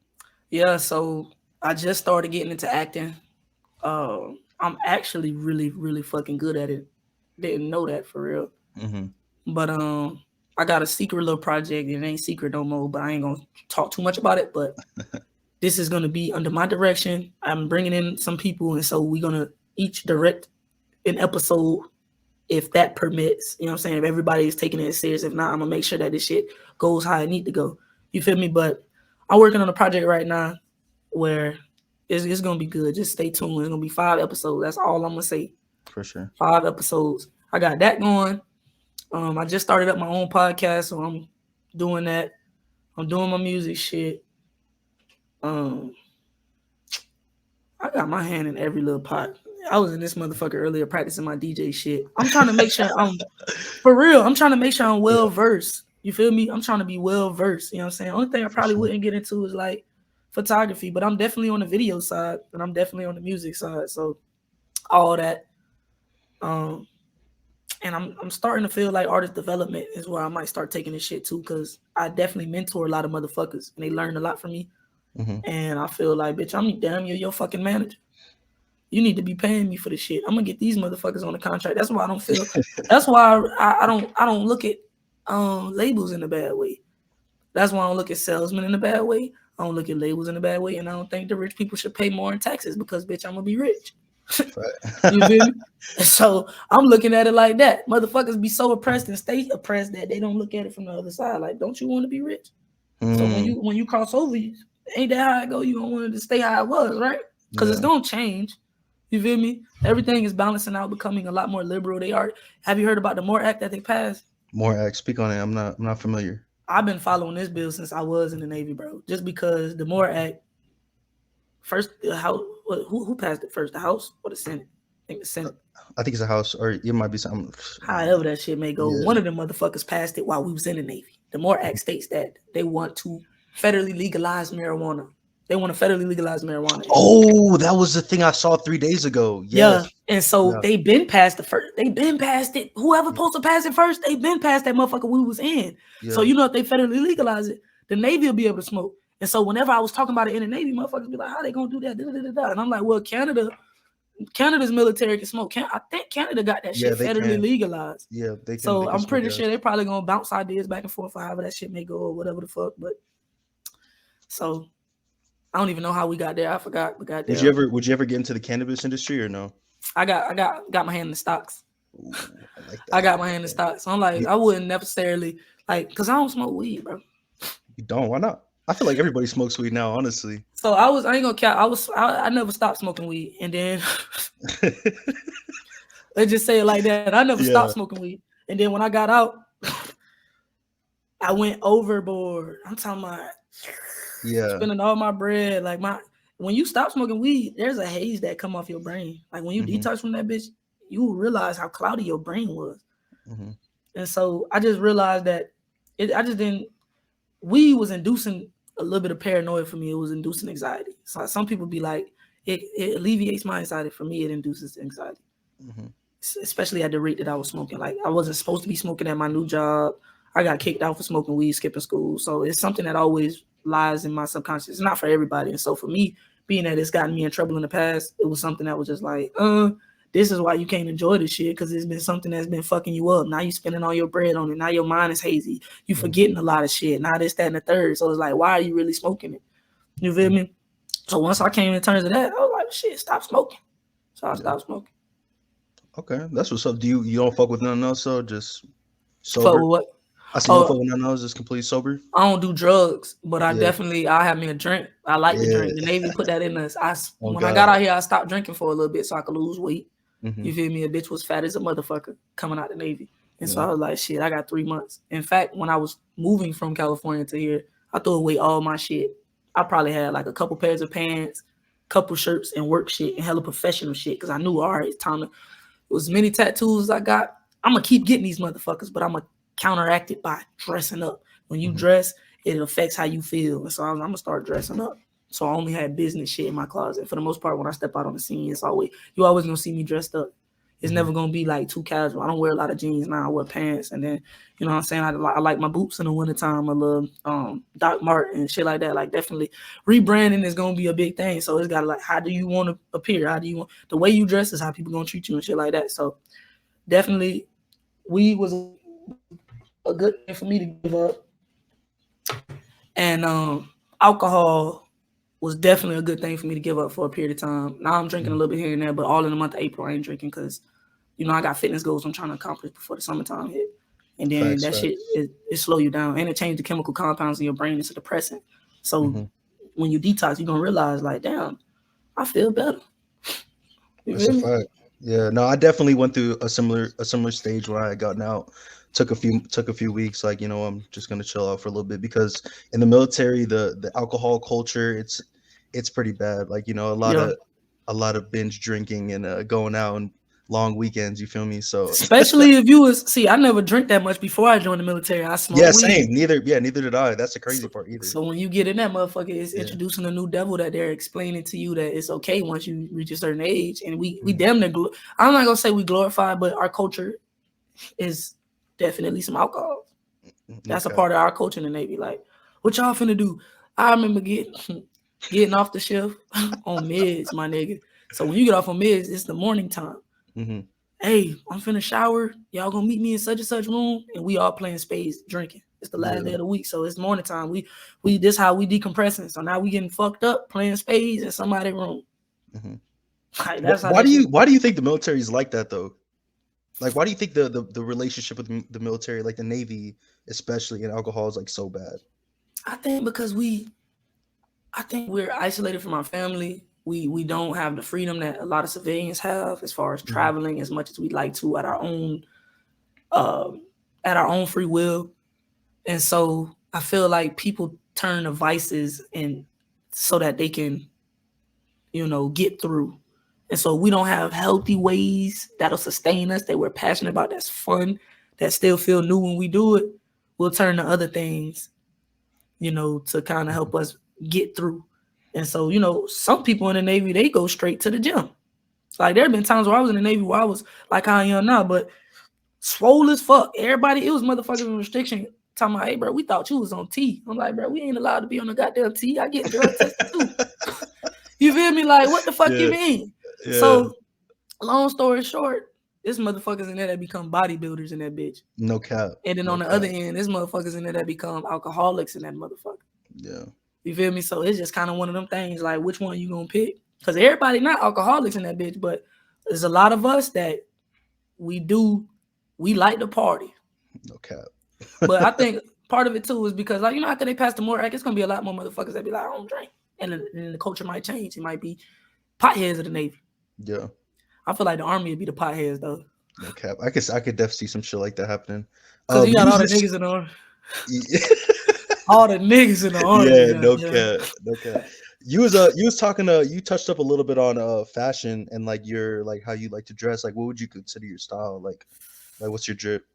Yeah, so I just started getting into acting. I'm actually really, really fucking good at it. Didn't know that for real. But I got a secret little project. It ain't secret no more, but I ain't gonna talk too much about it. But this is gonna be under my direction. I'm bringing in some people, and so we're gonna each direct an episode if that permits. You know what I'm saying? If everybody is taking it serious, if not, I'm gonna make sure that this shit goes how it need to go. You feel me? But I'm working on a project right now where it's gonna be good. Just stay tuned. It's gonna be 5 episodes. That's all I'm gonna say.
For sure.
5 episodes. I got that going. I just started up my own podcast, so I'm doing that. I'm doing my music shit. I got my hand in every little pot. I was in this motherfucker earlier practicing my DJ shit. I'm trying to make sure I'm for real. I'm trying to make sure I'm well versed. You feel me? I'm trying to be well versed. You know what I'm saying? Only thing I probably wouldn't get into is like photography, but I'm definitely on the video side and I'm definitely on the music side. So all that. And I'm starting to feel like artist development is where I might start taking this shit too, because I definitely mentor a lot of motherfuckers and they learn a lot from me. And I feel like, bitch, I'm damn near your fucking manager. You need to be paying me for the shit. I'm gonna get these motherfuckers on the contract. That's why I don't feel. That's why I don't look at labels in a bad way. That's why I don't look at salesmen in a bad way. I don't look at labels in a bad way, and I don't think the rich people should pay more in taxes because, bitch, I'm gonna be rich. You feel me? So I'm looking at it like that. Motherfuckers be so oppressed and stay oppressed that they don't look at it from the other side. Like, don't you want to be rich? So when you cross over, ain't that how it go? You don't want it to stay how it was, right? Because it's gonna change. You feel me? Everything is balancing out, becoming a lot more liberal. They are. Have you heard about the MORE Act that they passed?
MORE Act. Speak on it. I'm not familiar.
I've been following this bill since I was in the Navy, bro. Just because the MORE Act, first, the House, who passed it first? The House or the Senate? I think the Senate.
I think it's a House, or it might be something.
However that shit may go. Yeah. One of them motherfuckers passed it while we was in the Navy. The MORE Act states that they want to federally legalize marijuana. They want to federally legalize marijuana.
Oh, that was the thing I saw 3 days ago. Yes.
Yeah, and so they've been past the first. They've been past it. Whoever supposed to pass it first, they've been past that motherfucker we was in. Yeah. So if they federally legalize it, the Navy will be able to smoke. And so whenever I was talking about it in the Navy, motherfuckers be like, "How they gonna do that?" And I'm like, "Well, Canada's military can smoke. I think Canada got that shit federally legalized.
Yeah, they can.
So I'm pretty sure they're probably gonna bounce ideas back and forth, however that shit may go or whatever the fuck. But so. I don't even know how we got there. I forgot. We got there.
Would you ever get into the cannabis industry or no?
I got my hand in the stocks. Ooh, I got my hand in the stocks. So I'm like, I wouldn't necessarily because I don't smoke weed, bro.
You don't? Why not? I feel like everybody smokes weed now, honestly.
So I ain't gonna cap. I never stopped smoking weed, and then let's just say it like that. I never stopped smoking weed, and then when I got out, I went overboard. I'm talking about. Yeah, spending all my bread. When you stop smoking weed, there's a haze that come off your brain. Like when you detox from that bitch, you realize how cloudy your brain was. And so I just realized that weed was inducing a little bit of paranoia for me. It was inducing anxiety. So some people be like, it alleviates my anxiety. For me, it induces anxiety. Especially at the rate that I was smoking. Like I wasn't supposed to be smoking at my new job. I got kicked out for smoking weed, skipping school. So it's something that always lies in my subconscious. It's not for everybody. And so for me, being that it's gotten me in trouble in the past, it was something that was just like, this is why you can't enjoy this shit, because it's been something that's been fucking you up. Now you spending all your bread on it. Now your mind is hazy. You forgetting a lot of shit. Now this, that, and the third. So it's like, why are you really smoking it? You feel me? So once I came in terms of that, I was like, shit, stop smoking. So I stopped smoking.
Okay, that's what's up. You don't fuck with nothing else, so just sober?
Fuck with what?
I see no fuck with nothing else, just completely sober?
I don't do drugs, but I definitely, I have me a drink. I like to drink. The Navy put that in us. When I got out here, I stopped drinking for a little bit so I could lose weight. You feel me? A bitch was fat as a motherfucker coming out the Navy. And so I was like, shit, I got 3 months. In fact, when I was moving from California to here, I threw away all my shit. I probably had like a couple pairs of pants, couple shirts, and work shit, and hella professional shit, because I knew, all right, it's time to, as many tattoos as I got, I'm going to keep getting these motherfuckers, but I'm going to counteract it by dressing up. When you dress, it affects how you feel. And so I'm going to start dressing up. So I only had business shit in my closet. For the most part, when I step out on the scene, you always going to see me dressed up. It's never going to be like too casual. I don't wear a lot of jeans now. I wear pants. And then, you know what I'm saying? I like my boots in the wintertime. I love Doc Martin and shit like that. Like, definitely rebranding is going to be a big thing. So it's got to, like, how do you want to appear? How do you want, the way you dress is how people going to treat you and shit like that. So definitely weed was a good thing for me to give up. And alcohol was definitely a good thing for me to give up for a period of time. Now I'm drinking a little bit here and there, but all in the month of April, I ain't drinking because, you know, I got fitness goals I'm trying to accomplish before the summertime hit. And then shit, it slow you down. And it changed the chemical compounds in your brain into depressant. So when you detox, you're going to realize, like, damn, I feel better.
That's a fact. Yeah, no, I definitely went through a similar stage where I had gotten out. Took a few weeks, like, you know, I'm just gonna chill out for a little bit, because in the military, the alcohol culture, it's pretty bad. Like, you know, a lot of a lot of binge drinking and going out and long weekends. You feel me? So
Especially if you was see, I never drank that much before I joined the military. I
yeah,
smoked
same.
weed.
Neither did I. That's the crazy
So,
part either.
so when you get in that motherfucker, it's
Yeah.
introducing a new devil that they're explaining to you that it's okay once you reach a certain age. And we
Mhm.
damn near I'm not gonna say we glorify, but our culture is definitely some alcohol.
No
That's a
cap.
part of our culture in the Navy. Like, what y'all finna do? I remember getting off the shift on mids, my nigga. So when you get off on mids, it's the morning time.
Hmm.
Hey, I'm finna shower. Y'all gonna meet me in such and such room, and we all playing spades, drinking. It's the last day
Yeah.
of the week, so it's morning time. We this how we decompressing. So now we getting fucked up playing spades in somebody's room.
Hmm.
Like that's how
Why
that
do
shit.
you think the military is like that though? Like, why do you think the relationship with the military, like the Navy, especially, and alcohol is like so bad?
I think because I think we're isolated from our family. We don't have the freedom that a lot of civilians have as far as
Hmm.
traveling as much as we'd like to um, at our own free will. And so I feel like people turn to vices and so that they can, get through. And so we don't have healthy ways that'll sustain us that we're passionate about, that's fun, that still feel new when we do it. We'll turn to other things, to kind of help us get through. And so, some people in the Navy, they go straight to the gym. Like there have been times where I was in the Navy where I was like how I am now, but swole as fuck. Everybody, it was motherfuckers in restriction talking about, hey, bro, we thought you was on T. I'm like, bro, we ain't allowed to be on the goddamn T. I get drug tested too. You feel me? Like, what the fuck you
Yeah.
mean?
Yeah.
So, long story short, this motherfuckers in there that become bodybuilders in that bitch.
No cap.
And then
No
on the other
cap.
end, this motherfuckers in there that become alcoholics in that motherfucker.
Yeah.
You feel me? So it's just kind of one of them things. Like, which one you gonna pick? Because everybody not alcoholics in that bitch, but there's a lot of us that we like to party.
No cap.
But I think part of it too is because, like, after they pass the more act, it's gonna be a lot more motherfuckers that be like, I don't drink, and then the culture might change. It might be potheads of the Navy.
Yeah.
I feel like the Army would be the potheads though,
No cap. I could definitely see some shit like that happening.
because you
You
got
was
all the
just
niggas in the Army. All the niggas in the Army,
yeah,
yeah,
no
yeah.
cap. No cap. You was talking you touched up a little bit on fashion and like your like how you like to dress. Like what would you consider your style? Like what's your drip?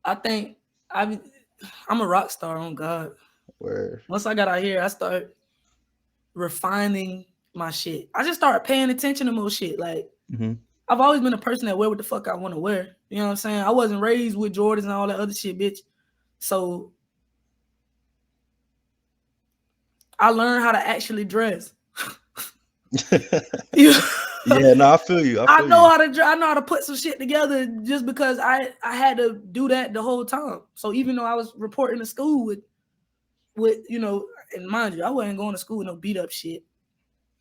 I think I'm a rock star on God.
Where
Once I got out here, I started refining my shit. I just started paying attention to more shit. Like
hmm
I've always been a person that wear what the fuck I want to wear. You know what I'm saying? I wasn't raised with Jordans and all that other shit, bitch. So I learned how to actually dress. You
Yeah, no, I feel you. I
I
feel
know
you.
how to I know how to put some shit together just because I had to do that the whole time. So even though I was reporting to school with and mind you, I wasn't going to school with no beat up shit.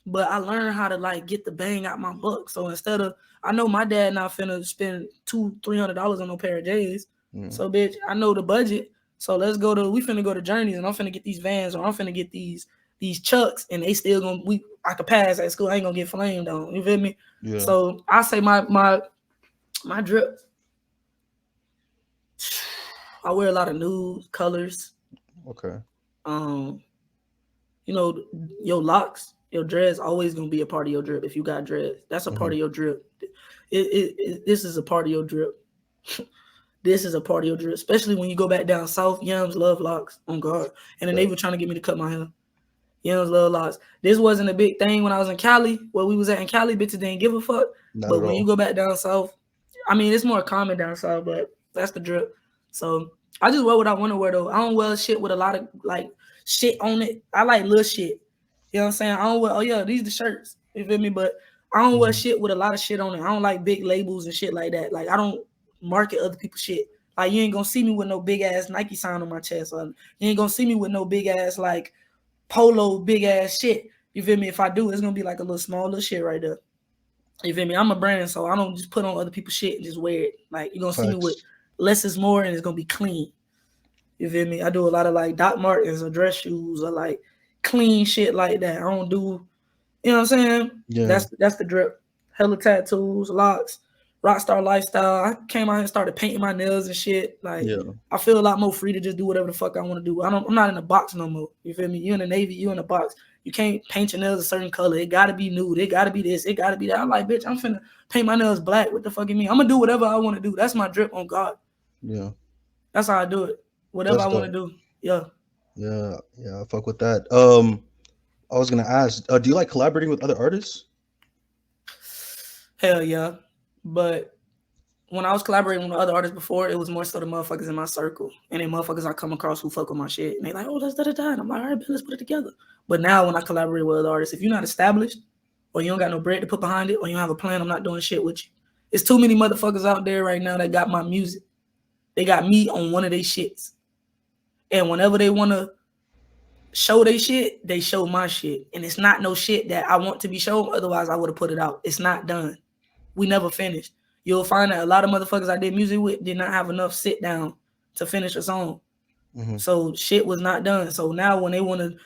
But I learned how to like get the bang out my buck. So instead of I know my dad not finna spend $200-$300 on no pair of J's.
Mm.
So bitch, I know the budget. So we finna go to Journeys and I'm finna get these Vans or I'm finna get these Chucks and they still gonna I could pass at school. I ain't gonna get flamed on. You feel me?
Yeah.
So I say my drip. I wear a lot of nude colors.
Okay.
Um, your locks, your dreads always gonna be a part of your drip. If you got dreads, that's a part
Hmm.
of your drip. This is a part of your drip. This is a part of your drip, especially when you go back down south. Yams love locks on guard, and then they were trying to get me to cut my hair. Yams love locks. This wasn't a big thing when I was in Cali, where we was at in Cali. Bitches didn't give a fuck.
Not
But
at
when you
all.
go back down south, I mean, it's more common down south, but that's the drip. So I just wear what I want to wear though. I don't wear shit with a lot of like shit on it. I like little shit. You know what I'm saying? I don't wear, oh yeah, these the shirts. You feel me? But I don't wear
Mhm.
shit with a lot of shit on it. I don't like big labels and shit like that. Like I don't market other people's shit. Like you ain't gonna see me with no big ass Nike sign on my chest. Or you ain't gonna see me with no big ass like polo big ass shit. You feel me? If I do, it's gonna be like a little small little shit right there. You feel me? I'm a brand, so I don't just put on other people's shit and just wear it. Like you're gonna see me with
Facts.
less is more and it's gonna be clean. You feel me? I do a lot of like Doc Martens or dress shoes or like clean shit like that. I don't do, you know what I'm saying?
Yeah.
That's the drip. Hella tattoos, locks, rockstar lifestyle. I came out here and started painting my nails and shit. Like
Yeah.
I feel a lot more free to just do whatever the fuck I want to do. I'm not in a box no more. You feel me? You in the Navy, you in a box. You can't paint your nails a certain color. It gotta be nude. It gotta be this. It gotta be that. I'm like, bitch, I'm finna paint my nails black. What the fuck you mean? I'm gonna do whatever I want to do. That's my drip on God.
Yeah.
That's how I do it. Whatever
That's
I want to
dope.
do. Yeah.
Yeah. Yeah. I fuck with that. I was gonna ask, do you like collaborating with other artists?
Hell yeah. But when I was collaborating with other artists before, it was more so the motherfuckers in my circle. And then motherfuckers I come across who fuck with my shit. And they like, oh, that's da-da-da. And I'm like, all right, man, let's put it together. But now when I collaborate with other artists, if you're not established or you don't got no bread to put behind it or you don't have a plan, I'm not doing shit with you. It's too many motherfuckers out there right now that got my music. They got me on one of their shits. And whenever they want to show they shit, they show my shit. And it's not no shit that I want to be shown. Otherwise, I would have put it out. It's not done. We never finished. You'll find that a lot of motherfuckers I did music with did not have enough sit down to finish a song. Mm-hmm. So shit was not done. So now when they want to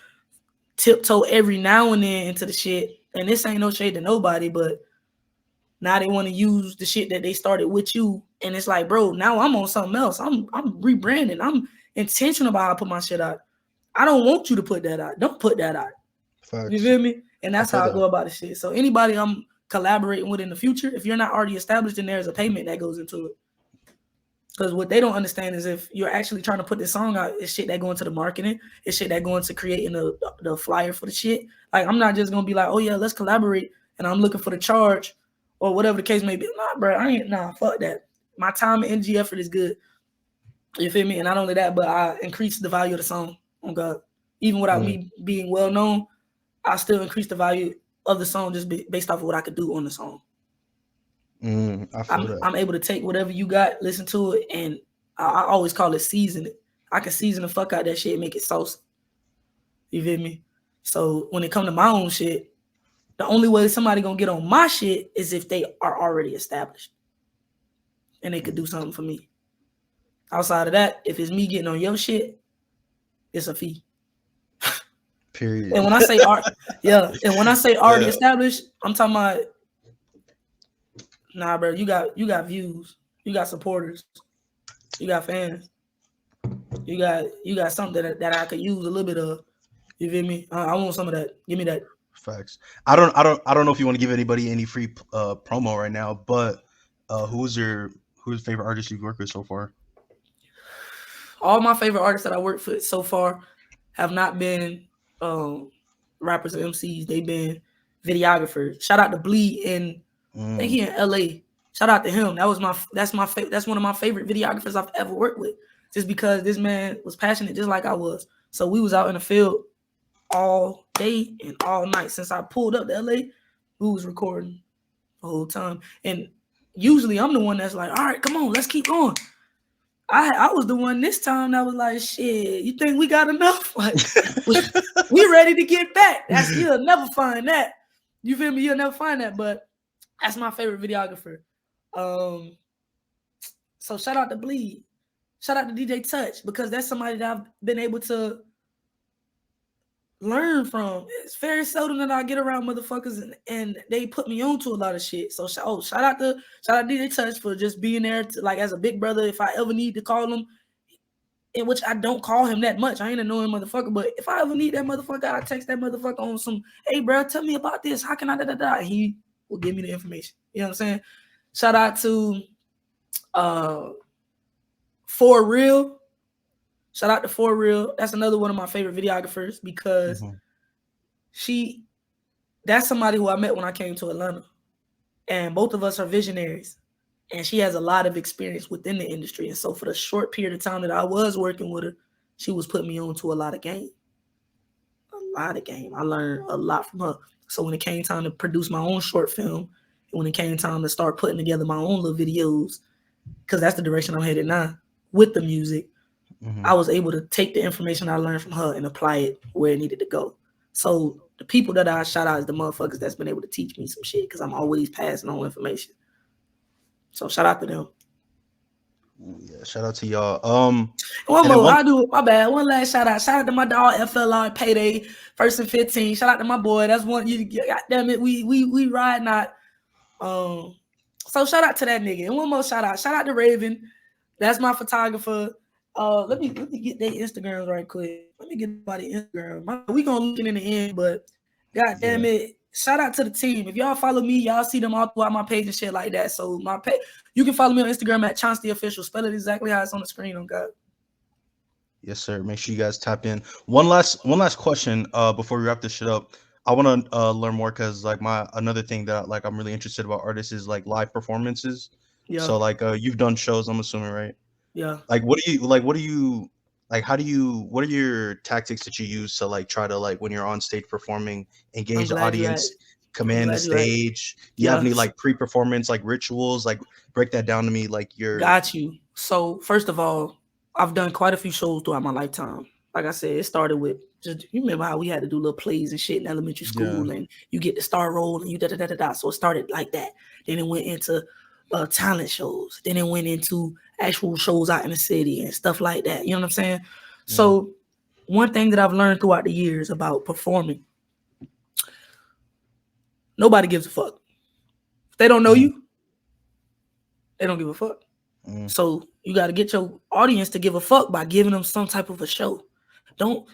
tiptoe every now and then into the shit, and this ain't no shade to nobody, but now they want to use the shit that they started with you. And it's like, bro, now I'm on something else. I'm rebranding. I'm intentional about how I put my shit out. I don't want you to put that out. Don't put that out. Facts. You feel me? And that's how I go about the shit. So anybody I'm collaborating with in the future, if you're not already established, then there's a payment that goes into it. Because what they don't understand is if you're actually trying to put this song out, it's shit that go into the marketing, it's shit that go into creating the flyer for the shit. Like, I'm not just gonna be like, oh yeah, let's collaborate, and I'm looking for the charge or whatever the case may be. Nah, bro, fuck that. My time and energy effort is good. You feel me? And not only that, but I increase the value of the song on God. Even without me being well known, I still increase the value of the song just based off of what I could do on the song. I'm able to take whatever you got, listen to it, and I always call it season it. I can season the fuck out that shit and make it saucy. You feel me? So when it comes to my own shit, the only way somebody gonna get on my shit is if they are already established and they could do something for me. Outside of that, if it's me getting on your shit, it's a fee. Period. And when I say already established, I'm talking about, nah, bro, you got views, you got supporters, you got fans, you got something that I could use a little bit of. You feel me? I want some of that. Give me that.
Facts. I don't know if you want to give anybody any free promo right now, but who's your favorite artist you've worked with so far?
All my favorite artists that I worked with so far have not been rappers or MCs. They've been videographers. Shout out to Bleed in he in LA. Shout out to him. That's one of my favorite videographers I've ever worked with. Just because this man was passionate just like I was. So we was out in the field all day and all night. Since I pulled up to LA, we was recording the whole time. And usually I'm the one that's like, all right, come on, let's keep going. I was the one this time that was like, shit, you think we got enough? Like, we ready to get back. You'll never find that. You feel me? You'll never find that. But that's my favorite videographer. So shout out to Bleed. Shout out to DJ Touch, because that's somebody that I've been able to learn from. It's very seldom that I get around motherfuckers and they put me on to a lot of shit. So shout out to DJ Touch for just being there to, like, as a big brother. If I ever need to call him, in which I don't call him that much, I ain't annoying motherfucker, but if I ever need that motherfucker, I text that motherfucker on some, hey bro, tell me about this. How can I da-da-da? He will give me the information. You know what I'm saying? Shout out to For Real. Shout out to For Real. That's another one of my favorite videographers, because that's somebody who I met when I came to Atlanta. And both of us are visionaries. And she has a lot of experience within the industry. And so for the short period of time that I was working with her, she was putting me on to a lot of game. A lot of game. I learned a lot from her. So when it came time to produce my own short film, and when it came time to start putting together my own little videos, because that's the direction I'm headed now with the music, I was able to take the information I learned from her and apply it where it needed to go. So the people that I shout out is the motherfuckers that's been able to teach me some shit, because I'm always passing on information. So shout out to them.
Yeah, shout out to y'all.
One more, I do my bad. One last shout out. Shout out to my dog FLR Payday, 1st and 15. Shout out to my boy. That's one. God damn it, we ride not. So shout out to that nigga. And one more shout out. Shout out to Raven. That's my photographer. Let me get their Instagrams right quick. Let me get everybody Instagram. We gonna look it in the end, but god damn
Yeah.
it. Shout out to the team. If y'all follow me, y'all see them all throughout my page and shit like that. So my page, you can follow me on Instagram at ChaunccTheOfficial. Spell it exactly how it's on the screen on God.
Yes, sir. Make sure you guys tap in. One last question before we wrap this shit up. I want to learn more because like my another thing that like I'm really interested about artists is like live performances.
Yeah,
So like you've done shows, I'm assuming, right?
yeah.
Like what do you like how do you what are your tactics that you use to like try to like when you're on stage performing,
I'm
engage the
glad you asked.
audience,
I'm
command the
glad you asked.
stage? Do you have
Yeah.
any like pre-performance like rituals? Like break that down to me like your
Got you. So first of all, I've done quite a few shows throughout my lifetime. Like I said, it started with just you remember how we had to do little plays and shit in elementary
yeah.
school, and you get the star role and you da da da da da. So it started like that. Then it went into talent shows. Then it went into actual shows out in the city and stuff like that. You know what I'm saying?
Yeah.
So one thing that I've learned throughout the years about performing, nobody gives a fuck. If they don't know
Mm,
you, they don't give a fuck.
mm,
So you got to get your audience to give a fuck by giving them some type of a show. Don't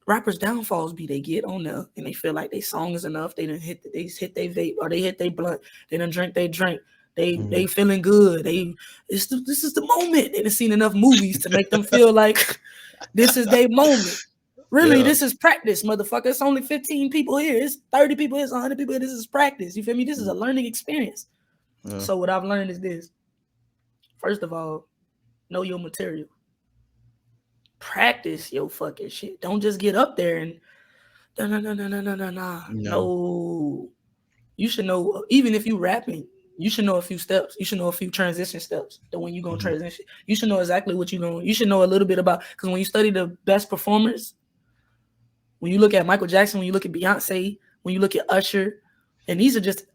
rappers downfalls be they get on there and they feel like their song is enough. They didn't hit they vape or they hit they blunt. They didn't drink they drink. They
mhm.
feeling good. This is the moment. They done seen enough movies to make them feel like this is their moment. Really,
Yeah.
this is practice, motherfucker. It's only 15 people here. It's 30 people here. It's 100 people here. This is practice. You feel me? This is
Mm,
a learning experience.
yeah.
So what I've learned is this. First of all, know your material. Practice your fucking shit. Don't just get up there and no.
No.
No. You should know, even if you rapping, you should know a few steps. You should know a few transition steps. That when you gonna
Mhm.
transition, you should know exactly what you're going. You should know a little bit about because when you study the best performers, when you look at Michael Jackson, when you look at Beyonce, when you look at Usher, and these are just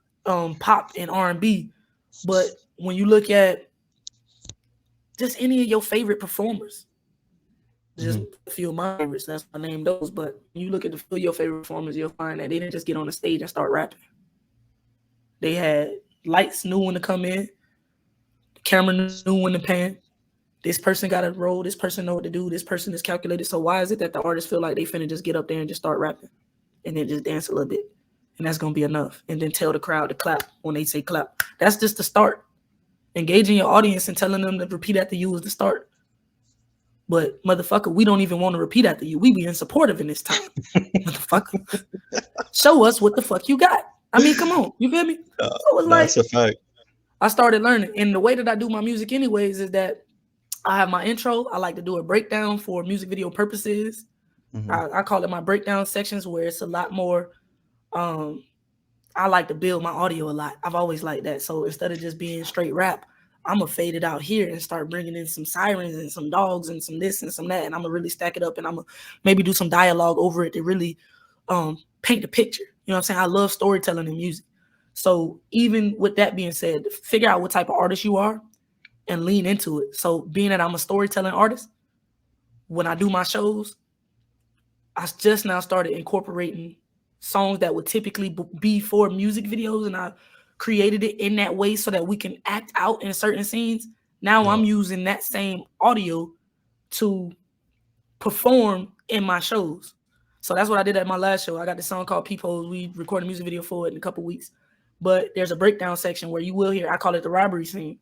pop and R&B, but when you look at just any of your favorite performers, just
Mhm.
a few of my favorites. That's why I named those. But when you look at the few of your favorite performers, you'll find that they didn't just get on the stage and start rapping. They had lights knew when to come in, the camera knew when to pan. This person got a role. This person know what to do. This person is calculated. So why is it that the artists feel like they finna just get up there and just start rapping and then just dance a little bit, and that's gonna be enough, and then tell the crowd to clap when they say clap? That's just the start. Engaging your audience and telling them to repeat after you is the start. But motherfucker, we don't even want to repeat after you. We being supportive in this time. Motherfucker, show us what the fuck you got. I mean, come on, you feel me? So it's
No,
like
that's a fact.
I started learning, and the way that I do my music, anyways, is that I have my intro. I like to do a breakdown for music video purposes.
Mhm.
I call it my breakdown sections, where it's a lot more. Um, I like to build my audio a lot. I've always liked that. So instead of just being straight rap, I'm gonna fade it out here and start bringing in some sirens and some dogs and some this and some that, and I'm gonna really stack it up, and I'm gonna maybe do some dialogue over it to really paint the picture. You know what I'm saying? I love storytelling in music. So even with that being said, figure out what type of artist you are and lean into it. So being that I'm a storytelling artist, when I do my shows, I just now started incorporating songs that would typically be for music videos, and I created it in that way so that we can act out in certain scenes. Now
Yeah.
I'm using that same audio to perform in my shows. So that's what I did at my last show. I got this song called Peepholes. We recorded a music video for it in a couple weeks. But there's a breakdown section where you will hear, I call it the robbery scene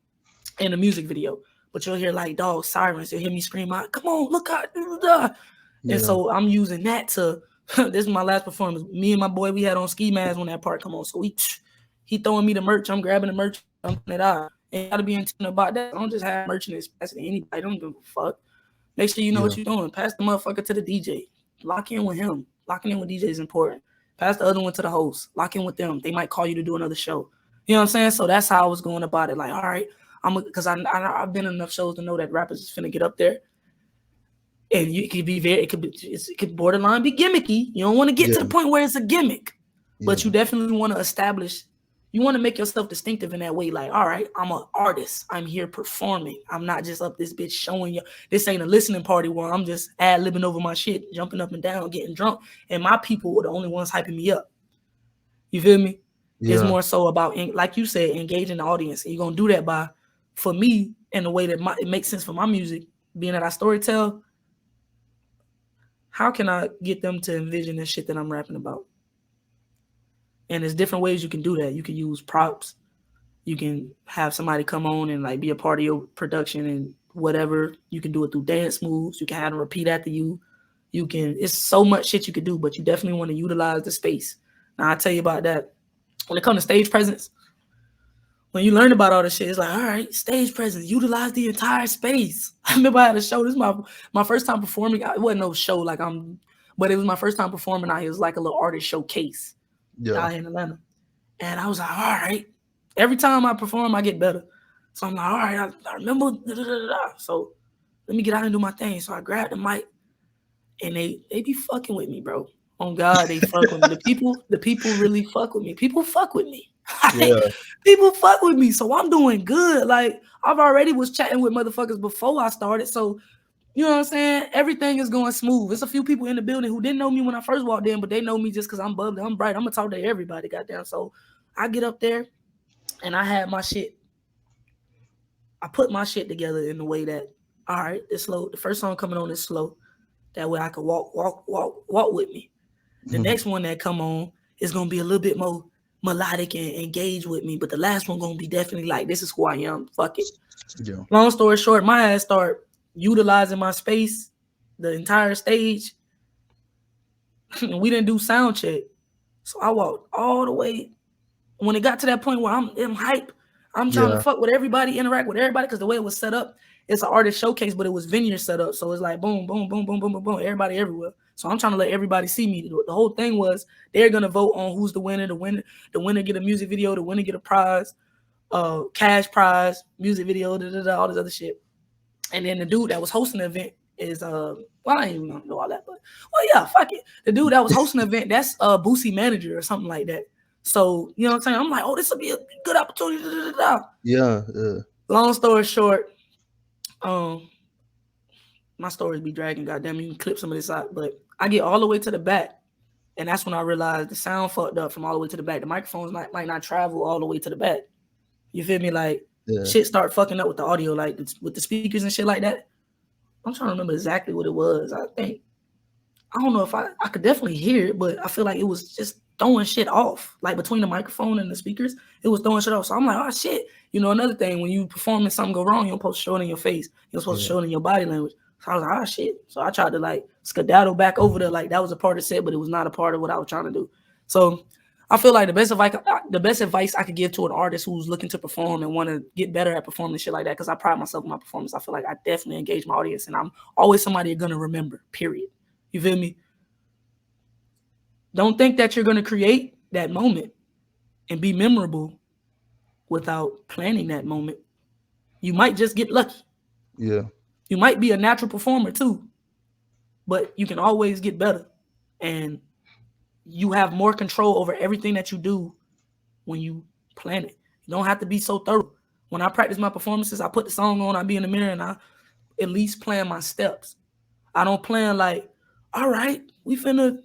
in the music video. But you'll hear like dogs, sirens. You'll hear me scream out, "Come on, look out!" And
Yeah.
so I'm using that to. This is my last performance. Me and my boy, we had on ski masks when that part come on. So he throwing me the merch. I'm grabbing the merch. I'm putting it out. And you gotta be intentional about that. Don't just have merch and pass it to anybody. Don't give a fuck. Make sure you know
Yeah.
what you're doing. Pass the motherfucker to the DJ. Lock in with him. Locking in with DJ is important. Pass the other one to the host. Lock in with them. They might call you to do another show. You know what I'm saying? So that's how I was going about it. Like, all right, because I've been in enough shows to know that rappers is finna get up there, and you could be it could borderline be gimmicky. You don't want to get to the
Yeah.
point where it's a gimmick, but
Yeah.
you definitely want to establish. You want to make yourself distinctive in that way. Like, all right, I'm an artist. I'm here performing. I'm not just up this bitch showing you. This ain't a listening party where I'm just ad-libbing over my shit, jumping up and down, getting drunk, and my people were the only ones hyping me up. You feel me? It's
Yeah.
more so about, like you said, engaging the audience. And you're gonna do that by, for me, in a way that it makes sense for my music. being that I storytell, how can I get them to envision the shit that I'm rapping about? And there's different ways you can do that. You can use props. You can have somebody come on and like be a part of your production and whatever. You can do it through dance moves. You can have them repeat after you. You can, it's so much shit you could do, but you definitely want to utilize the space. Now I'll tell you about that. When it comes to stage presence, when you learn about all this shit, it's like, all right, stage presence, utilize the entire space. I remember I had a show. This is my first time performing. It wasn't no show but it was my first time performing out here. It was like a little artist showcase out here in Atlanta. And I was like, all right. Every time I perform, I get better. So I'm like, all right, I remember. So let me get out and do my thing. So I grabbed the mic, and they be fucking with me, bro. On God, they fuck with me. The people really fuck with me. People fuck with me.
Yeah.
People fuck with me. So I'm doing good. Like, I've already was chatting with motherfuckers before I started. So, you know what I'm saying? Everything is going smooth. There's a few people in the building who didn't know me when I first walked in, but they know me just because I'm bubbly. I'm bright. I'm going to talk to everybody, goddamn. So I get up there, and I had my shit. I put my shit together in the way that, all right, it's slow. The first song coming on is slow. That way I can walk with me. The next one that come on is going to be a little bit more melodic and engage with me. But the last one going to be definitely like, this is who I am. Fuck it. Yeah. Long story short, my ass start utilizing my space, the entire stage. We didn't do sound check. So I walked all the way. When it got to that point where I'm hype, I'm trying to fuck with everybody, interact with everybody, because the way it was set up, it's an artist showcase, but it was vineyard set up. So it's like boom, boom, boom, boom, boom, boom, boom, everybody everywhere. So I'm trying to let everybody see me. The whole thing was they're gonna vote on who's the winner. The winner get a music video. The winner get a prize, cash prize, music video, all this other shit. And then the dude that was hosting the event is well, I ain't even gonna know all that, but well, yeah, fuck it. The dude that was hosting the event, that's Boosie manager or something like that. So you know what I'm saying? I'm like, oh, this will be a good opportunity.
Yeah.
Long story short, my stories be dragging. Goddamn, you can clip some of this out, but I get all the way to the back, and that's when I realized the sound fucked up from all the way to the back. The microphones might not travel all the way to the back. You feel me? Like shit start fucking up with the audio, like with the speakers and shit like that. I'm trying to remember exactly what it was. I don't know if I could definitely hear it, but I feel like it was just throwing shit off. Like between the microphone and the speakers, it was throwing shit off. So I'm like, oh shit. You know, another thing, when you perform and something go wrong, you're supposed to show it in your face. You're supposed to show it in your body language. So I was like, oh shit. So I tried to like skedaddle back over there, like that was a part of the set, but it was not a part of what I was trying to do. So I feel like the best advice I could give to an artist who's looking to perform and want to get better at performing shit like that, because I pride myself in my performance. I feel like I definitely engage my audience, and I'm always somebody you're gonna remember. Period. You feel me? Don't think that you're gonna create that moment and be memorable without planning that moment. You might just get lucky.
Yeah.
You might be a natural performer too, but you can always get better, and you have more control over everything that you do when you plan it. You don't have to be so thorough. When I practice my performances, I put the song on, I be in the mirror, and I at least plan my steps. I don't plan like, all right, we finna.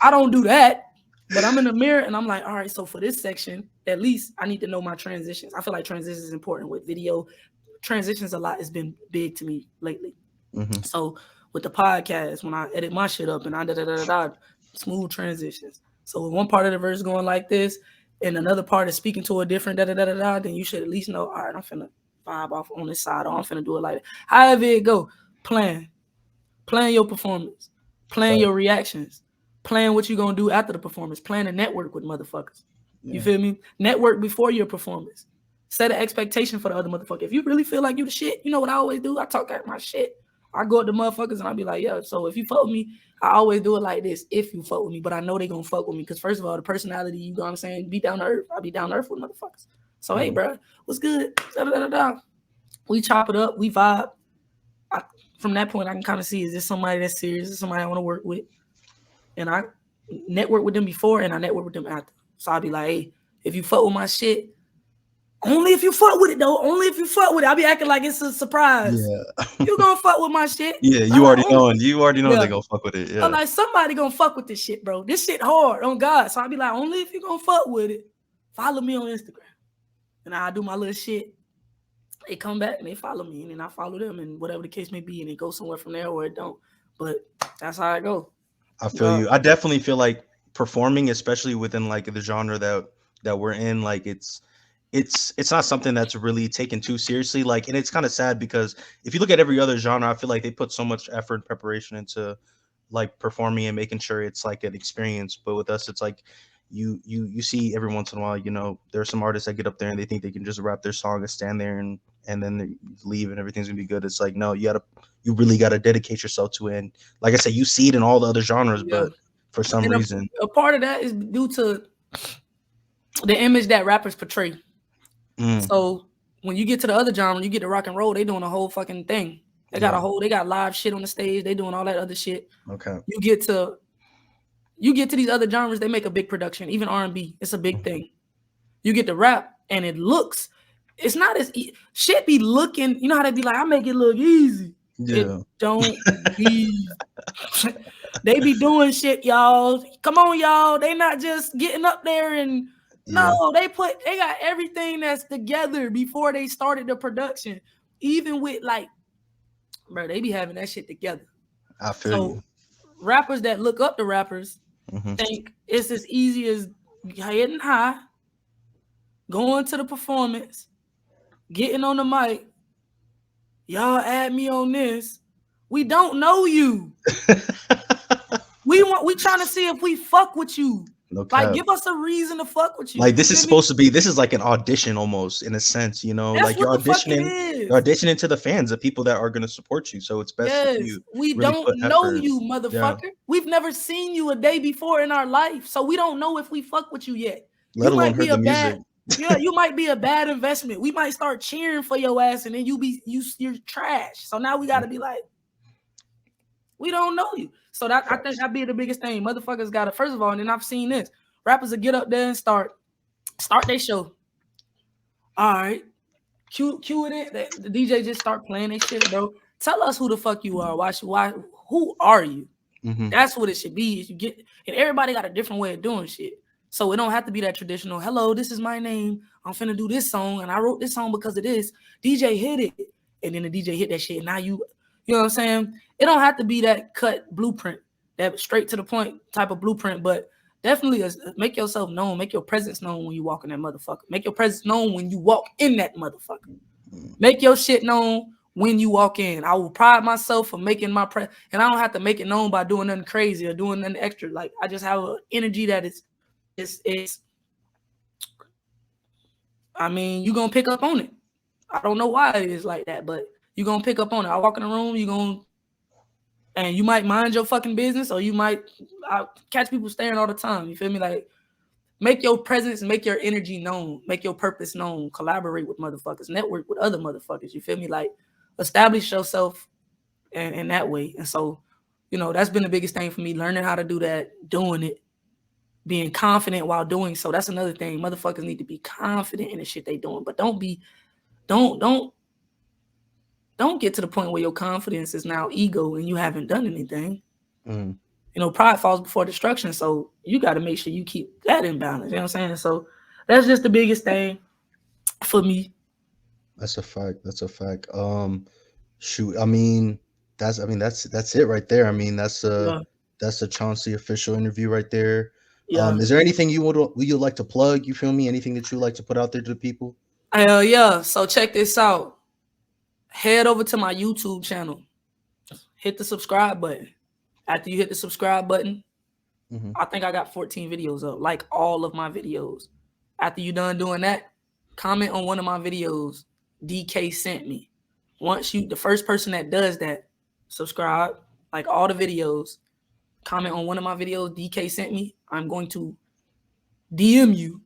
I don't do that, but I'm in the mirror and I'm like, all right, so for this section, at least I need to know my transitions. I feel like transitions is important with video. Transitions a lot has been big to me lately. Mm-hmm. So with the podcast, when I edit my shit up and I smooth transitions. So when one part of the verse going like this and another part is speaking to a different then you should at least know, all right, I'm finna vibe off on this side, or I'm finna do it like that. However it go, plan your performance, plan your reactions, plan what you're gonna do after the performance, plan a network with motherfuckers. Yeah. You feel me? Network before your performance. Set an expectation for the other motherfucker. If you really feel like you the shit, you know what I always do? I talk out my shit. I go up to motherfuckers and I be like, yeah, so if you fuck with me, I always do it like this. If you fuck with me, but I know they gonna fuck with me. Because first of all, the personality, you know what I'm saying, be down to earth. I be down to earth with motherfuckers. So hey, bro, what's good? We chop it up, we vibe. From that point, I can kind of see, is this somebody that's serious? Is this somebody I want to work with? And I network with them before and I network with them after. So I'll be like, hey, if you fuck with my shit, only if you fuck with it though. Only if you fuck with it. I'll be acting like it's a surprise. Yeah. You gonna fuck with my shit.
Yeah, you already know. You already know they gonna fuck with it. Yeah.
I'm like, somebody gonna fuck with this shit, bro. This shit hard on God. So I'll be like, only if you gonna fuck with it, follow me on Instagram. And I'll do my little shit. they come back and they follow me, and then I follow them, and whatever the case may be, and it goes somewhere from there or it don't. But that's how I go.
I feel you. I definitely feel like performing, especially within like the genre that we're in, like it's not something that's really taken too seriously. Like, and it's kind of sad because if you look at every other genre, I feel like they put so much effort and preparation into like performing and making sure it's like an experience. But with us, it's like you see every once in a while, you know, there are some artists that get up there and they think they can just rap their song and stand there and then they leave and everything's gonna be good. It's like, no, you really gotta dedicate yourself to it. And like I said, you see it in all the other genres,
Yeah,
but for some
and
reason,
a part of that is due to the image that rappers portray.
mm,
So when you get to the other genre, you get to rock and roll, they doing a whole fucking thing.
yeah,
They got live shit on the stage, they doing all that other shit.
okay,
You get to these other genres, they make a big production, even R&B, it's a big thing. You get to rap and it's not as shit be looking, you know how they be like, I make it look easy. It
yeah,
don't be. They be doing shit, y'all. Come on, y'all. They not just getting up there and
yeah,
no, they got everything that's together before they started the production. Even with like, bro, they be having that shit together.
I feel
So
you.
rappers that look up to rappers
Hmm.
think it's as easy as hitting high, going to the performance, getting on the mic. Y'all add me on this. We don't know you. We trying to see if we fuck with you.
No
Like,
cap.
give us a reason to fuck with you.
Like
You
this is
feel me?
supposed to be. This is like an audition almost in a sense, you know.
That's
Like
what the fuck it
you're
is.
auditioning to the fans, the people that are gonna support you. So it's best if
Yes,
you
we
really
don't
put
know
effort.
you,
Yeah,
motherfucker. We've never seen you a day before in our life, so we don't know if we fuck with you yet.
let
You
alone
might be
heard
a
the music.
bad, yeah, you might be a bad investment. We might start cheering for your ass, and then you're trash. So now we got to be like, we don't know you. So that I think
Facts.
that be the biggest thing. Motherfuckers got to first of all, and then I've seen this. Rappers will get up there and start their show. All right, cue it in. The DJ just start playing their shit, bro. Tell us who the fuck you are. Why? Who are you?
Hmm.
That's what it should be. Is you get, and everybody got a different way of doing shit. So it don't have to be that traditional. Hello, this is my name. I'm finna do this song, and I wrote this song because of this. DJ hit it, and then the DJ hit that shit. Now you know what I'm saying? It don't have to be that cut blueprint, that straight to the point type of blueprint. But definitely make yourself known, make your presence known when you walk in that motherfucker. Make your presence known when you walk in that motherfucker. Make your shit known when you walk in. I will pride myself for making my and I don't have to make it known by doing nothing crazy or doing nothing extra. Like I just have an energy that is. I mean, you gonna pick up on it. I don't know why it is like that, but you gonna pick up on it. I walk in the room, and you might mind your fucking business, or I catch people staring all the time. You feel me? Like make your presence, make your energy known, make your purpose known, collaborate with motherfuckers, network with other motherfuckers. You feel me? Like establish yourself in that way. And so, that's been the biggest thing for me, learning how to do that, doing it, being confident while doing so. That's another thing. Motherfuckers need to be confident in the shit they doing, but don't don't get to the point where your confidence is now ego and you haven't done anything.
Mm.
Pride falls before destruction. So you got to make sure you keep that in balance. You know what I'm saying? So that's just the biggest thing for me.
That's a fact. That's a fact. Shoot. That's it right there. I mean,
Yeah.
that's a Chauncey official interview right there.
Yeah.
Is there anything you like to plug? You feel me? Anything that you like to put out there to the people?
Hell yeah. So check this out. Head over to my YouTube channel. Hit the subscribe button. After you hit the subscribe button,
Hmm.
I think I got 14 videos up, like all of my videos. After you done doing that, comment on one of my videos. DK sent me. The first person that does that, subscribe, like all the videos, comment on one of my videos, DK sent me. I'm going to DM you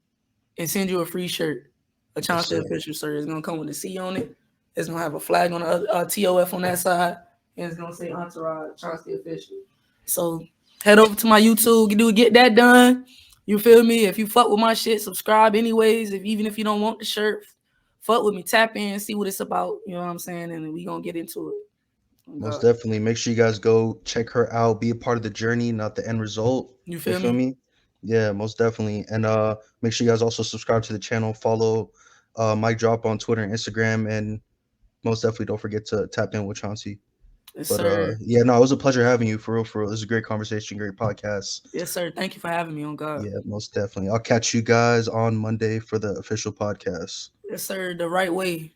and send you a free shirt, a
Yes, sir.
ChaunccTheOfficial shirt. It's gonna come with a C on it. It's gonna have a flag on the TOF on that side, and it's gonna say Entourage ChaunccTheOfficial. So head over to my YouTube, get that done. You feel me? If you fuck with my shit, subscribe anyways. Even if you don't want the shirt, fuck with me. Tap in, see what it's about. You know what I'm saying? And we gonna get into it.
Most definitely. Make sure you guys go check her out. Be a part of the journey, not the end result.
You
You
feel
feel
me?
me? Yeah, most definitely. And make sure you guys also subscribe to the channel, follow MicDrop on Twitter and Instagram, and most definitely don't forget to tap in with Chauncey.
Yes,
But
sir.
yeah, no, it was a pleasure having you, for real, for real. It was a great conversation, great podcast.
Yes, sir. Thank you for having me on God.
Yeah, most definitely. I'll catch you guys on Monday for the official podcast.
Yes, sir. The right way.